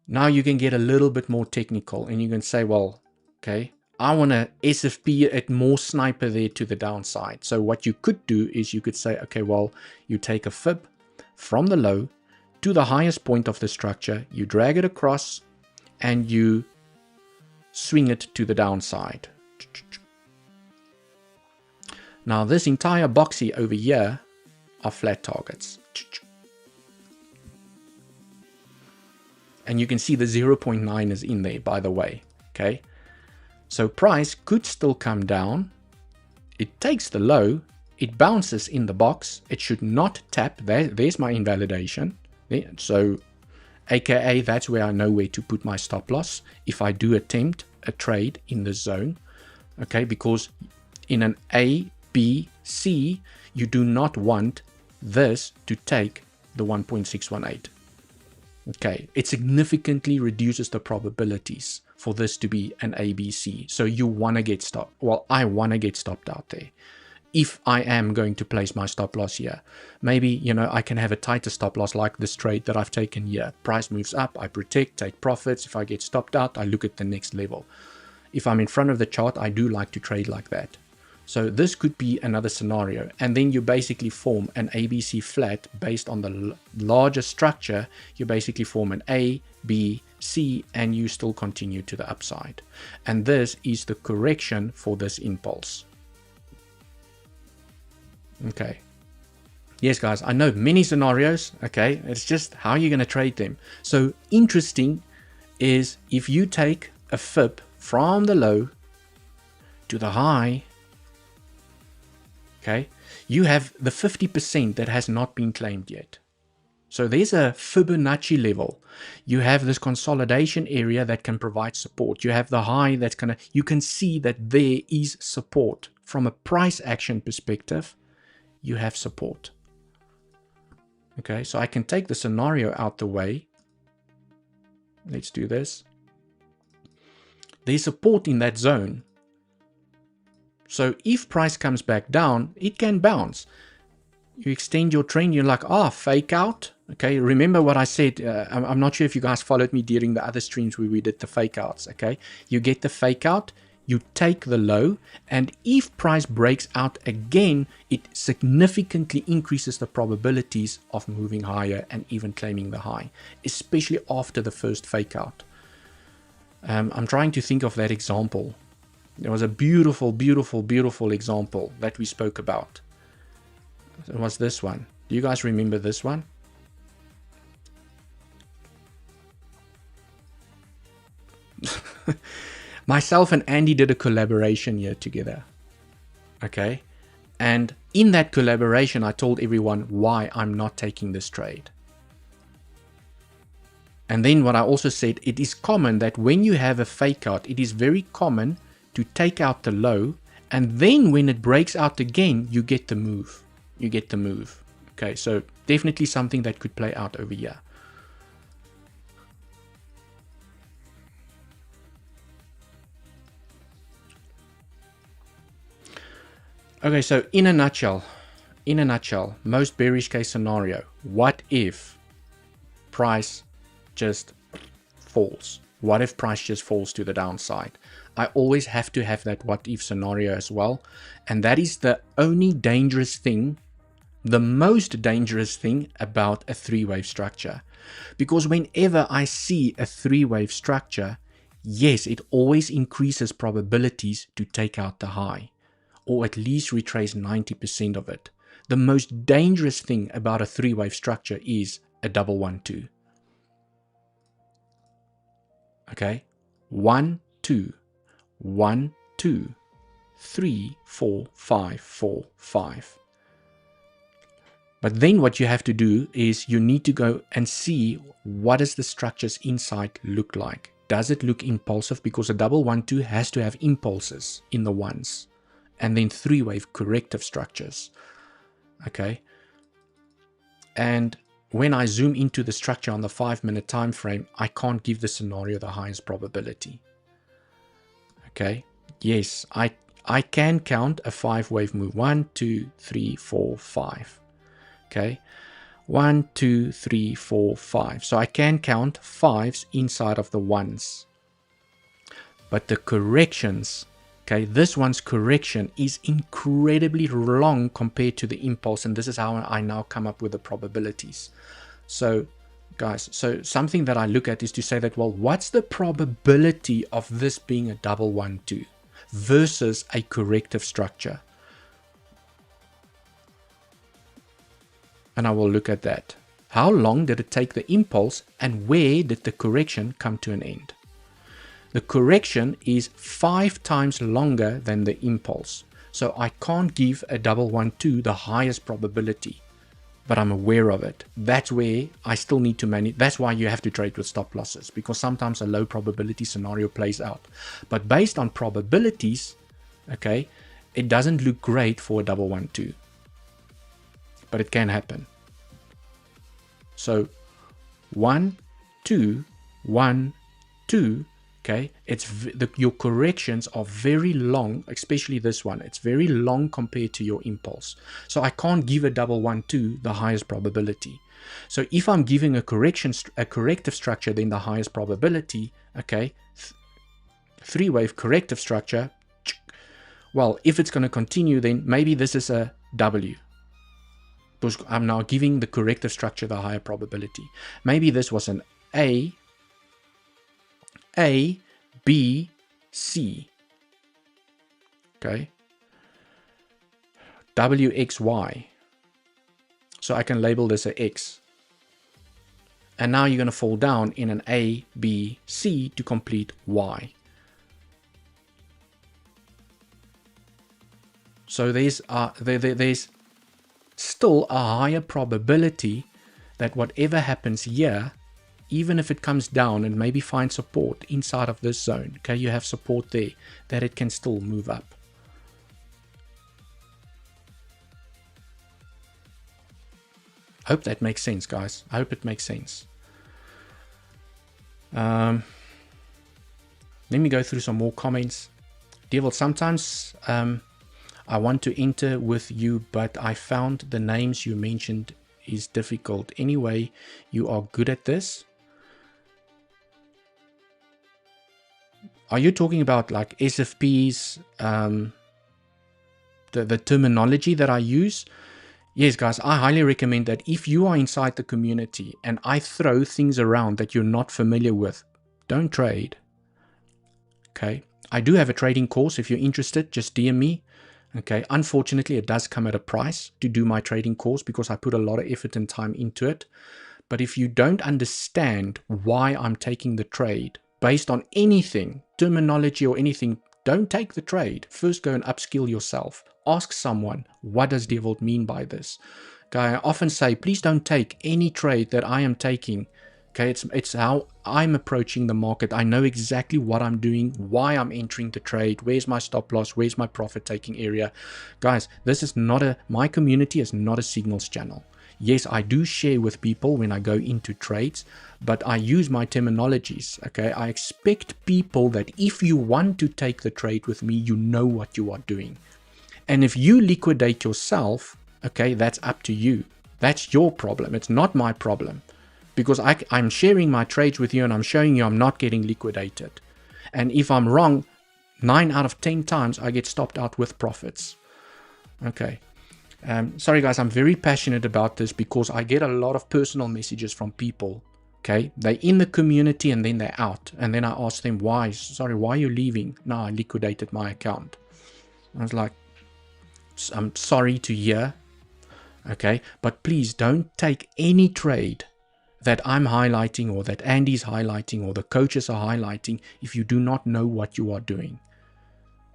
Now you can get a little bit more technical and you can say, well, okay, I want to SFP it more sniper there to the downside. So what you could do is you could say, okay, well, you take a fib from the low to the highest point of the structure, you drag it across and you swing it to the downside. Now this entire boxy over here are flat targets. And you can see the 0.9 is in there, by the way. Okay. So price could still come down. It takes the low. It bounces in the box. It should not tap. There's my invalidation. So AKA that's where I know where to put my stop loss if I do attempt a trade in this zone. Okay, because in an A, B, C, you do not want this to take the 1.618. Okay, it significantly reduces the probabilities for this to be an ABC. So you want to get stopped. Well, I want to get stopped out there. If I am going to place my stop loss here, maybe, you know, I can have a tighter stop loss like this trade that I've taken here. Price moves up, I protect, take profits. If I get stopped out, I look at the next level. If I'm in front of the chart, I do like to trade like that. So this could be another scenario. And then you basically form an ABC flat based on the larger structure. You basically form an A, B, C, and you still continue to the upside. And this is the correction for this impulse. Okay. Yes, guys, I know many scenarios. Okay. It's just how you're going to trade them. So interesting is if you take a fib from the low to the high, okay, you have the 50% that has not been claimed yet. So there's a Fibonacci level. You have this consolidation area that can provide support. You have the high that's going to, you can see that there is support. From a price action perspective, you have support. Okay, so I can take the scenario out the way. Let's do this. There's support in that zone. So if price comes back down, it can bounce. You extend your trend, you're like, fake out. Okay, remember what I said. I'm not sure if you guys followed me during the other streams where we did the fake outs. Okay, you get the fake out, you take the low, and if price breaks out again, it significantly increases the probabilities of moving higher and even claiming the high, especially after the first fake out. I'm trying to think of that example. There was a beautiful, beautiful, beautiful example that we spoke about. It was this one. Do you guys remember this one? Myself and Andy did a collaboration here together. Okay. And in that collaboration, I told everyone why I'm not taking this trade. And then what I also said, it is common that when you have a fake out, it is very common to take out the low, and then when it breaks out again, you get the move. You get the move. Okay, so definitely something that could play out over here. Okay, so in a nutshell, most bearish case scenario, what if price just falls? What if price just falls to the downside? I always have to have that what if scenario as well. And that is the only dangerous thing, the most dangerous thing about a three-wave structure. Because whenever I see a three-wave structure, yes, it always increases probabilities to take out the high, or at least retrace 90% of it. The most dangerous thing about a three-wave structure is a double 1-2. Okay, 1, 2, 1, 2, 3, 4, 5, 4, 5. But then what you have to do is you need to go and see what does the structure's inside look like. Does it look impulsive? Because a double 1-2 has to have impulses in the ones, and then three-wave corrective structures. Okay, and when I zoom into the structure on the 5-minute time frame, I can't give the scenario the highest probability. Okay, yes, I can count a 5-wave move. 1, 2, 3, 4, 5. Okay, 1, 2, 3, 4, 5. So I can count 5s inside of the 1s. But the corrections, okay, this one's correction is incredibly long compared to the impulse, and this is how I now come up with the probabilities. So guys, so something that I look at is to say that, well, what's the probability of this being a double 1-2 versus a corrective structure? And I will look at that. How long did it take the impulse, and where did the correction come to an end? The correction is 5 times longer than the impulse. So I can't give a double 1-2 the highest probability, but I'm aware of it. That's where I still need to manage. That's why you have to trade with stop losses, because sometimes a low probability scenario plays out. But based on probabilities, okay, it doesn't look great for a double 1-2, but it can happen. So 1, 2, 1, 2. Okay, your corrections are very long, especially this one. It's very long compared to your impulse. So I can't give a double 1-2 the highest probability. So if I'm giving a corrective structure, then the highest probability, okay, three-wave corrective structure, well, if it's going to continue, then maybe this is a W, because I'm now giving the corrective structure the higher probability. Maybe this was an A, B, C. Okay. W, X, Y. So I can label this a X. And now you're going to fall down in an A, B, C to complete Y. So there's still a higher probability that whatever happens here, even if it comes down and maybe finds support inside of this zone, okay, you have support there, that it can still move up. I hope that makes sense, guys. I hope it makes sense. Let me go through some more comments. Devil, sometimes I want to enter with you, but I found the names you mentioned is difficult. Anyway, you are good at this. Are you talking about like SFPs, the terminology that I use? Yes, guys, I highly recommend that if you are inside the community and I throw things around that you're not familiar with, don't trade. Okay, I do have a trading course. If you're interested, just DM me. Okay, unfortunately, it does come at a price to do my trading course because I put a lot of effort and time into it. But if you don't understand why I'm taking the trade based on anything, terminology or anything, don't take the trade. First, go and upskill yourself. Ask someone, what does Devil mean by this? Okay, I often say, please don't take any trade that I am taking. Okay, it's how I'm approaching the market. I know exactly what I'm doing, why I'm entering the trade, where's my stop loss, where's my profit taking area. Guys, this is not my community is not a signals channel. Yes, I do share with people when I go into trades, but I use my terminologies, okay? I expect people that if you want to take the trade with me, you know what you are doing. And if you liquidate yourself, okay, that's up to you. That's your problem. It's not my problem. because I'm sharing my trades with you and I'm showing you I'm not getting liquidated. And if I'm wrong, 9 out of 10 times I get stopped out with profits. Okay. Sorry guys, I'm very passionate about this because I get a lot of personal messages from people. Okay, they're in the community and then they're out, and then I ask them why. Sorry, why are you leaving? No, I liquidated my account. I was like, I'm sorry to hear. Okay, but please don't take any trade that I'm highlighting or that Andy's highlighting or the coaches are highlighting if you do not know what you are doing.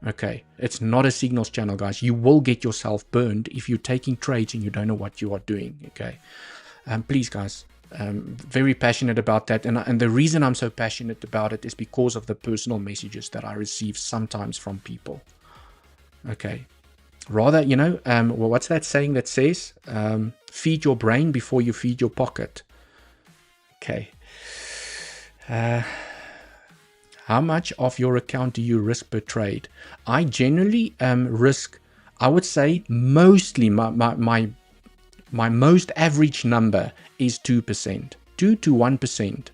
Okay, it's not a signals channel, guys. You will get yourself burned if you're taking trades and you don't know what you are doing. Okay, please guys, very passionate about that, and the reason I'm so passionate about it is because of the personal messages that I receive sometimes from people. Okay, rather, you know, well, what's that saying that says, feed your brain before you feed your pocket? Okay. How much of your account do you risk per trade? I generally risk, I would say mostly my most average number is 2%, 2 to 1%.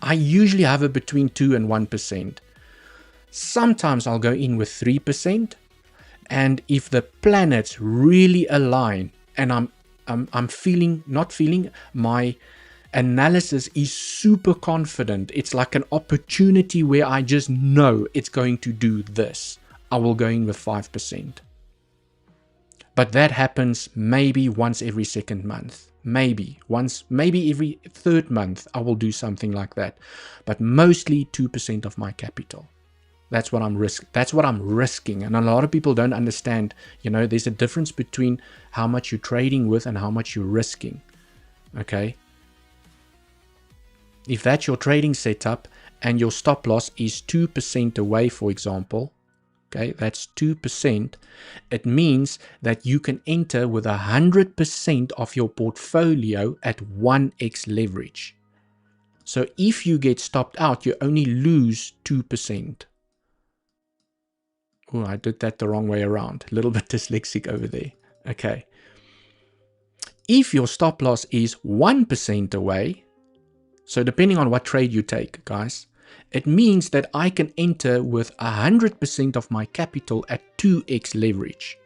I usually have it between 2 and 1%. Sometimes I'll go in with 3%, and if the planets really align and I'm feeling, not feeling, my analysis is super confident, it's like an opportunity where I just know it's going to do this, I will go in with 5%. But that happens maybe once every second month, maybe every third month I will do something like that, but mostly 2% of my capital. That's what I'm risking. And a lot of people don't understand, you know, there's a difference between how much you're trading with and how much you're risking. Okay, if that's your trading setup and your stop loss is 2% away, for example, okay, that's 2%. It means that you can enter with 100% of your portfolio at 1x leverage. So if you get stopped out, you only lose 2%. Oh, I did that the wrong way around. A little bit dyslexic over there. Okay. If your stop loss is 1% away, so depending on what trade you take, guys, it means that I can enter with 100% of my capital at 2x leverage.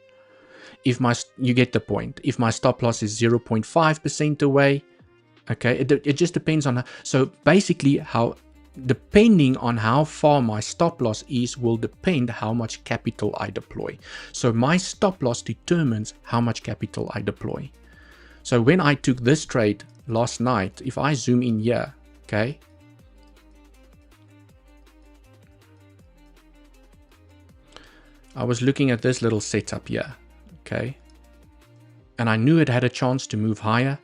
You get the point. If my stop loss is 0.5% away, okay, it just depends on, so basically depending on how far my stop loss is will depend how much capital I deploy. So my stop loss determines how much capital I deploy. So when I took this trade last night, if I zoom in here, okay, I was looking at this little setup here, okay, and I knew it had a chance to move higher,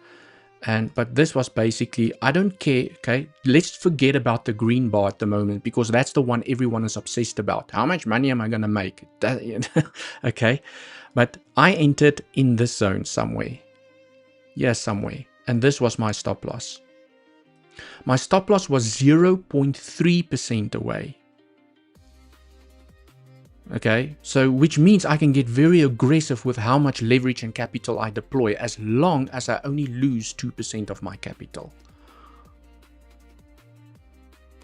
but this was basically, I don't care, okay, let's forget about the green bar at the moment, because that's the one everyone is obsessed about. How much money am I going to make? Okay, but I entered in this zone somewhere. Yes, somewhere. And this was my stop loss. My stop loss was 0.3% away. Okay, so which means I can get very aggressive with how much leverage and capital I deploy as long as I only lose 2% of my capital.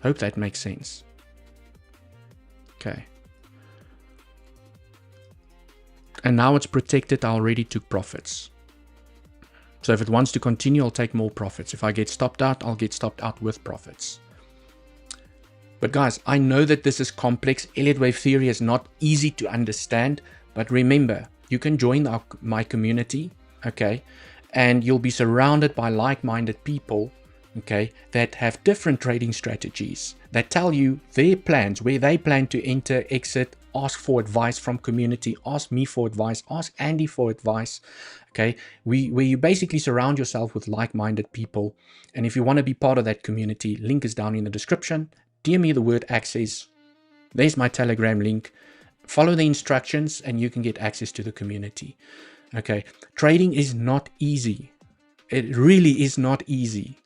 Hope that makes sense. Okay. And now it's protected. I already took profits. So if it wants to continue, I'll take more profits. If I get stopped out, I'll get stopped out with profits. But guys, I know that this is complex. Elliott wave theory is not easy to understand. But remember, you can join my community, okay? And you'll be surrounded by like-minded people, okay, that have different trading strategies, that tell you their plans, where they plan to enter, exit, ask for advice from community, ask me for advice, ask Andy for advice, okay, where you basically surround yourself with like-minded people. And if you want to be part of that community, link is down in the description. DM me the word access. There's my Telegram link. Follow the instructions and you can get access to the community. Okay, trading is not easy. It really is not easy.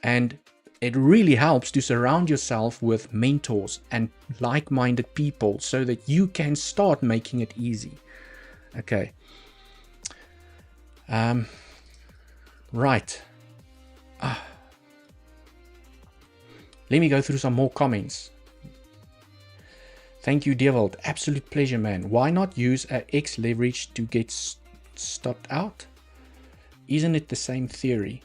And it really helps to surround yourself with mentors and like-minded people so that you can start making it easy. Okay. Right. Let me go through some more comments. Thank you, Devil. Absolute pleasure, man. Why not use a X leverage to get stopped out? Isn't it the same theory?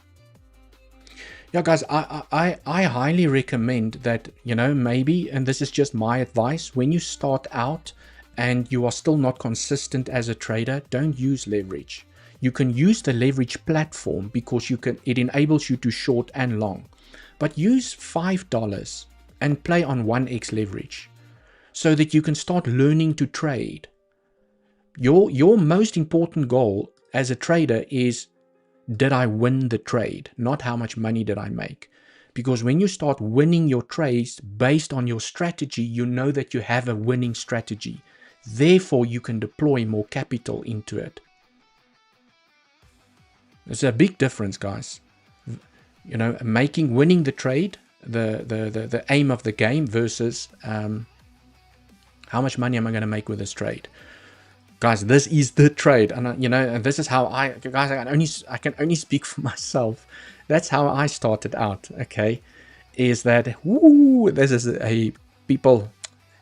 Yeah, guys, I highly recommend that, you know, maybe, and this is just my advice, when you start out and you are still not consistent as a trader, don't use leverage. You can use the leverage platform because it enables you to short and long. But use $5 and play on 1x leverage so that you can start learning to trade. Your most important goal as a trader is, did I win the trade? Not how much money did I make? Because when you start winning your trades based on your strategy, you know that you have a winning strategy. Therefore, you can deploy more capital into it. There's a big difference, guys. You know, winning the trade, the aim of the game versus how much money am I going to make with this trade? Guys, this is the trade, and you know, and this is how I can only speak for myself. That's how I started out. Okay, is that this is a people.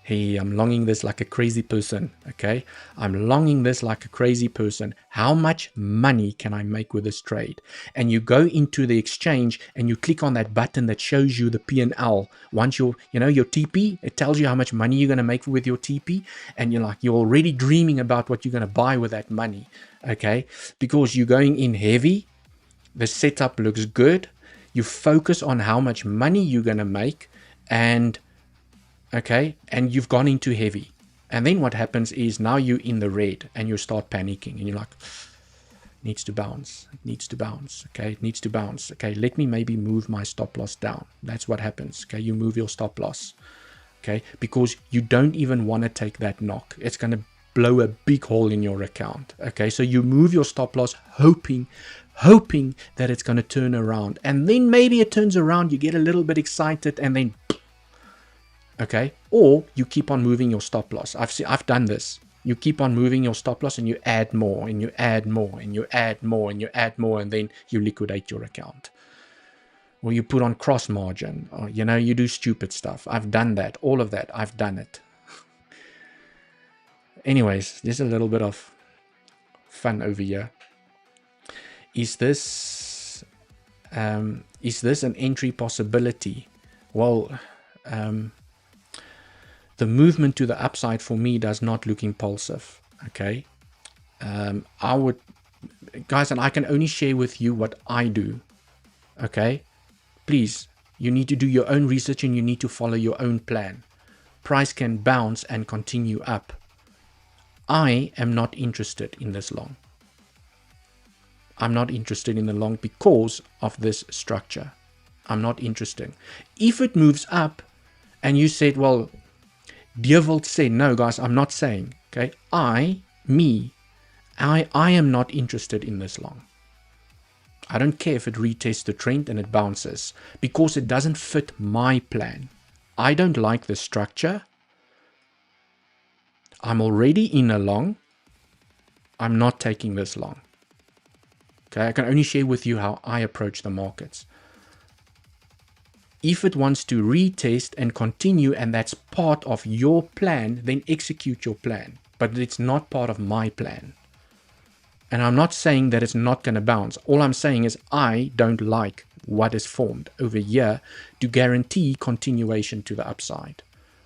Hey, I'm longing this like a crazy person. Okay, I'm longing this like a crazy person. How much money can I make with this trade? And you go into the exchange and you click on that button that shows you the P&L. Once your TP, it tells you how much money you're going to make with your TP, and you're already dreaming about what you're going to buy with that money. Okay, because you're going in heavy. The setup looks good. You focus on how much money you're going to make, and you've gone into heavy. And then what happens is now you're in the red and you start panicking and you're like, needs to bounce, it needs to bounce, okay, it needs to bounce, okay, let me maybe move my stop loss down. That's what happens, okay, you move your stop loss, okay, because you don't even want to take that knock. It's going to blow a big hole in your account, okay, so you move your stop loss hoping that it's going to turn around, and then maybe it turns around, you get a little bit excited, and then okay, or you keep on moving your stop loss. I've done this. You keep on moving your stop loss and you add more and you add more and you add more and you add more, and then you liquidate your account. Or you put on cross margin, or you do stupid stuff. I've done that. All of that, I've done it. Anyways, there's a little bit of fun over here. Is this an entry possibility? Well, the movement to the upside for me does not look impulsive. Okay, I would, guys, and I can only share with you what I do. Okay, please, you need to do your own research and you need to follow your own plan. Price can bounce and continue up. I am not interested in this long. I'm not interested in the long because of this structure. I'm not interested. If it moves up and you said, well, Dierwold said, no, guys, I'm not saying, okay, I am not interested in this long. I don't care if it retests the trend and it bounces because it doesn't fit my plan. I don't like the structure. I'm already in a long. I'm not taking this long. Okay, I can only share with you how I approach the markets. If it wants to retest and continue and that's part of your plan, then execute your plan. But it's not part of my plan. And I'm not saying that it's not going to bounce. All I'm saying is I don't like what is formed over here to guarantee continuation to the upside.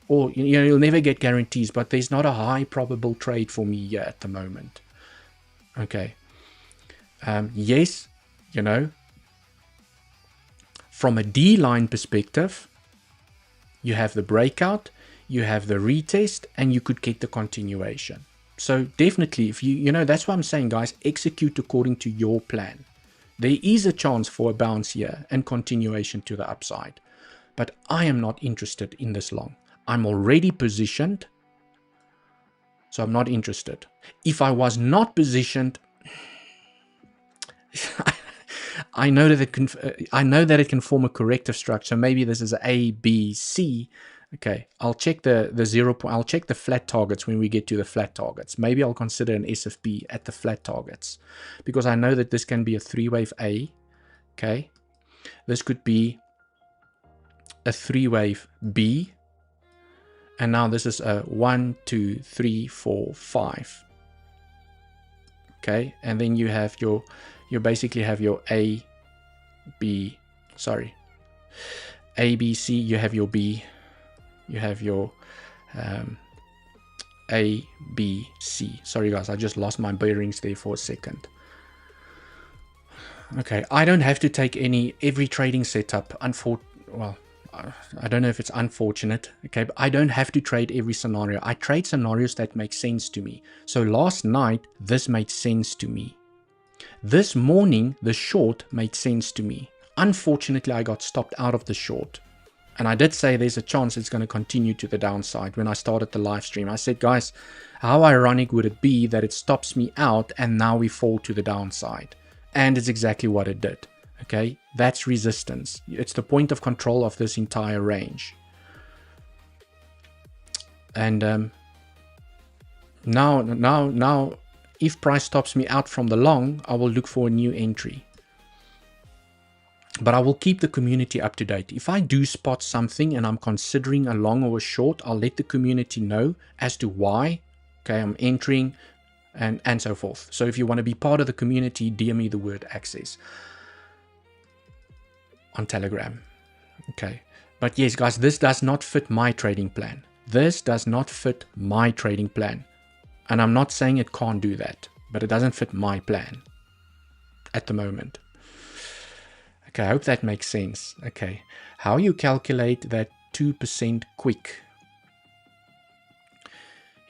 Or, you'll never get guarantees, but there's not a high probable trade for me here at the moment. Okay. Yes, from a D-line perspective, you have the breakout, you have the retest, and you could get the continuation. So definitely, if that's what I'm saying, guys, execute according to your plan. There is a chance for a bounce here and continuation to the upside. But I am not interested in this long. I'm already positioned, so I'm not interested. If I was not positioned, I know that it can form a corrective structure. Maybe this is A, B, C. Okay, I'll check the 0 point. I'll check the flat targets when we get to the flat targets. Maybe I'll consider an SFP at the flat targets because I know that this can be a 3-wave A. Okay, this could be a 3-wave B, and now this is a 1, 2, 3, 4, 5. Okay, and then you have you basically have your A, B, C, you have your B, you have your A, B, C. Sorry guys, I just lost my bearings there for a second. Okay, I don't have to take every trading setup. Well, I don't know if it's unfortunate, okay, but I don't have to trade every scenario. I trade scenarios that make sense to me. So last night, this made sense to me. This morning, the short made sense to me. Unfortunately, I got stopped out of the short. And I did say there's a chance it's going to continue to the downside when I started the live stream. I said, guys, how ironic would it be that it stops me out and now we fall to the downside? And it's exactly what it did. Okay, that's resistance. It's the point of control of this entire range. And now, if price stops me out from the long, I will look for a new entry. But I will keep the community up to date. If I do spot something and I'm considering a long or a short, I'll let the community know as to why, okay, I'm entering and so forth. So if you want to be part of the community, DM me the word access on Telegram. Okay. But yes, guys, this does not fit my trading plan. This does not fit my trading plan. And I'm not saying it can't do that, but it doesn't fit my plan at the moment. Okay, I hope that makes sense. Okay, how you calculate that 2% quick?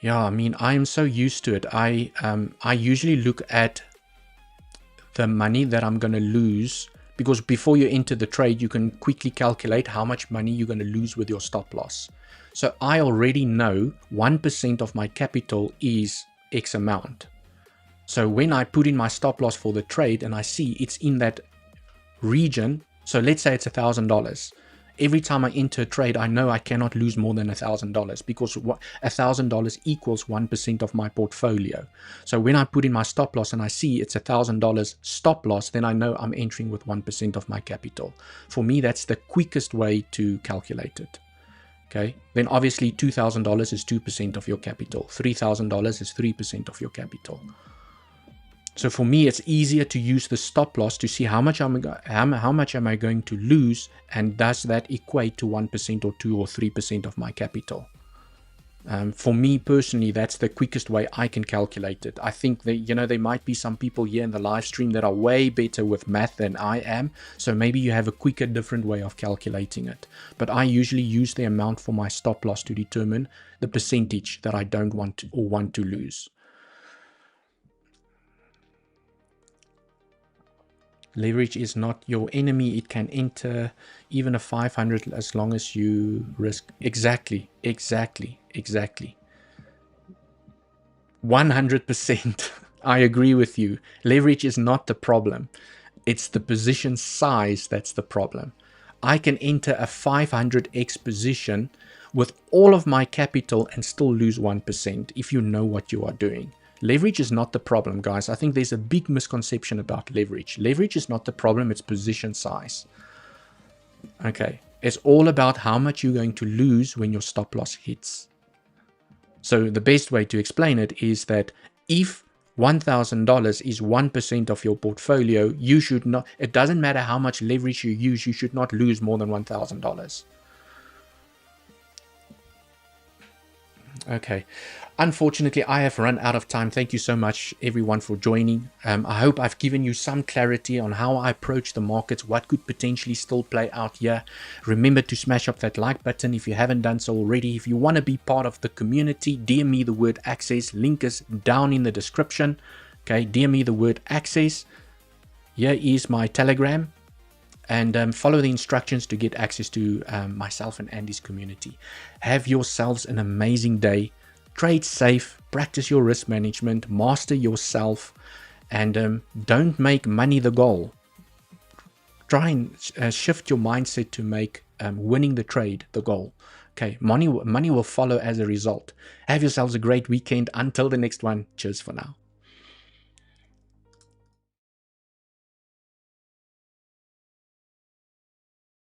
Yeah, I mean, I am so used to it. I usually look at the money that I'm going to lose, because before you enter the trade, you can quickly calculate how much money you're going to lose with your stop loss. So I already know 1% of my capital is X amount. So when I put in my stop loss for the trade and I see it's in that region, so let's say it's $1,000. Every time I enter a trade, I know I cannot lose more than $1,000 because $1,000 equals 1% of my portfolio. So when I put in my stop loss and I see it's $1,000 stop loss, then I know I'm entering with 1% of my capital. For me, that's the quickest way to calculate it. Okay, then obviously $2,000 is 2% of your capital. $3,000 is 3% of your capital. So for me, it's easier to use the stop loss to see how much am I going to lose, and does that equate to 1% or 2 or 3% of my capital? For me personally, that's the quickest way I can calculate it. I think that, you know, there might be some people here in the live stream that are way better with math than I am. So maybe you have a quicker, different way of calculating it. But I usually use the amount for my stop loss to determine the percentage that I don't want to, or want to lose. Leverage is not your enemy. It can enter even a 500 as long as you risk. Exactly. 100%. I agree with you. Leverage is not the problem. It's the position size that's the problem. I can enter a 500x position with all of my capital and still lose 1% if you know what you are doing. Leverage is not the problem, guys. I think there's a big misconception about leverage. Leverage is not the problem, it's position size. Okay, it's all about how much you're going to lose when your stop loss hits. So the best way to explain it is that if $1,000 is 1% of your portfolio, you should not, it doesn't matter how much leverage you use, you should not lose more than $1,000. Okay. Unfortunately, I have run out of time. Thank you so much, everyone, for joining. I hope I've given you some clarity on how I approach the markets, what could potentially still play out here. Remember to smash up that like button if you haven't done so already. If you want to be part of the community, DM me the word access. Link is down in the description. Okay, DM me the word access. Here is my Telegram. And follow the instructions to get access to myself and Andy's community. Have yourselves an amazing day. Trade safe, practice your risk management, master yourself, and don't make money the goal. Try and shift your mindset to make winning the trade the goal. Okay, money will follow as a result. Have yourselves a great weekend. Until the next one, cheers for now.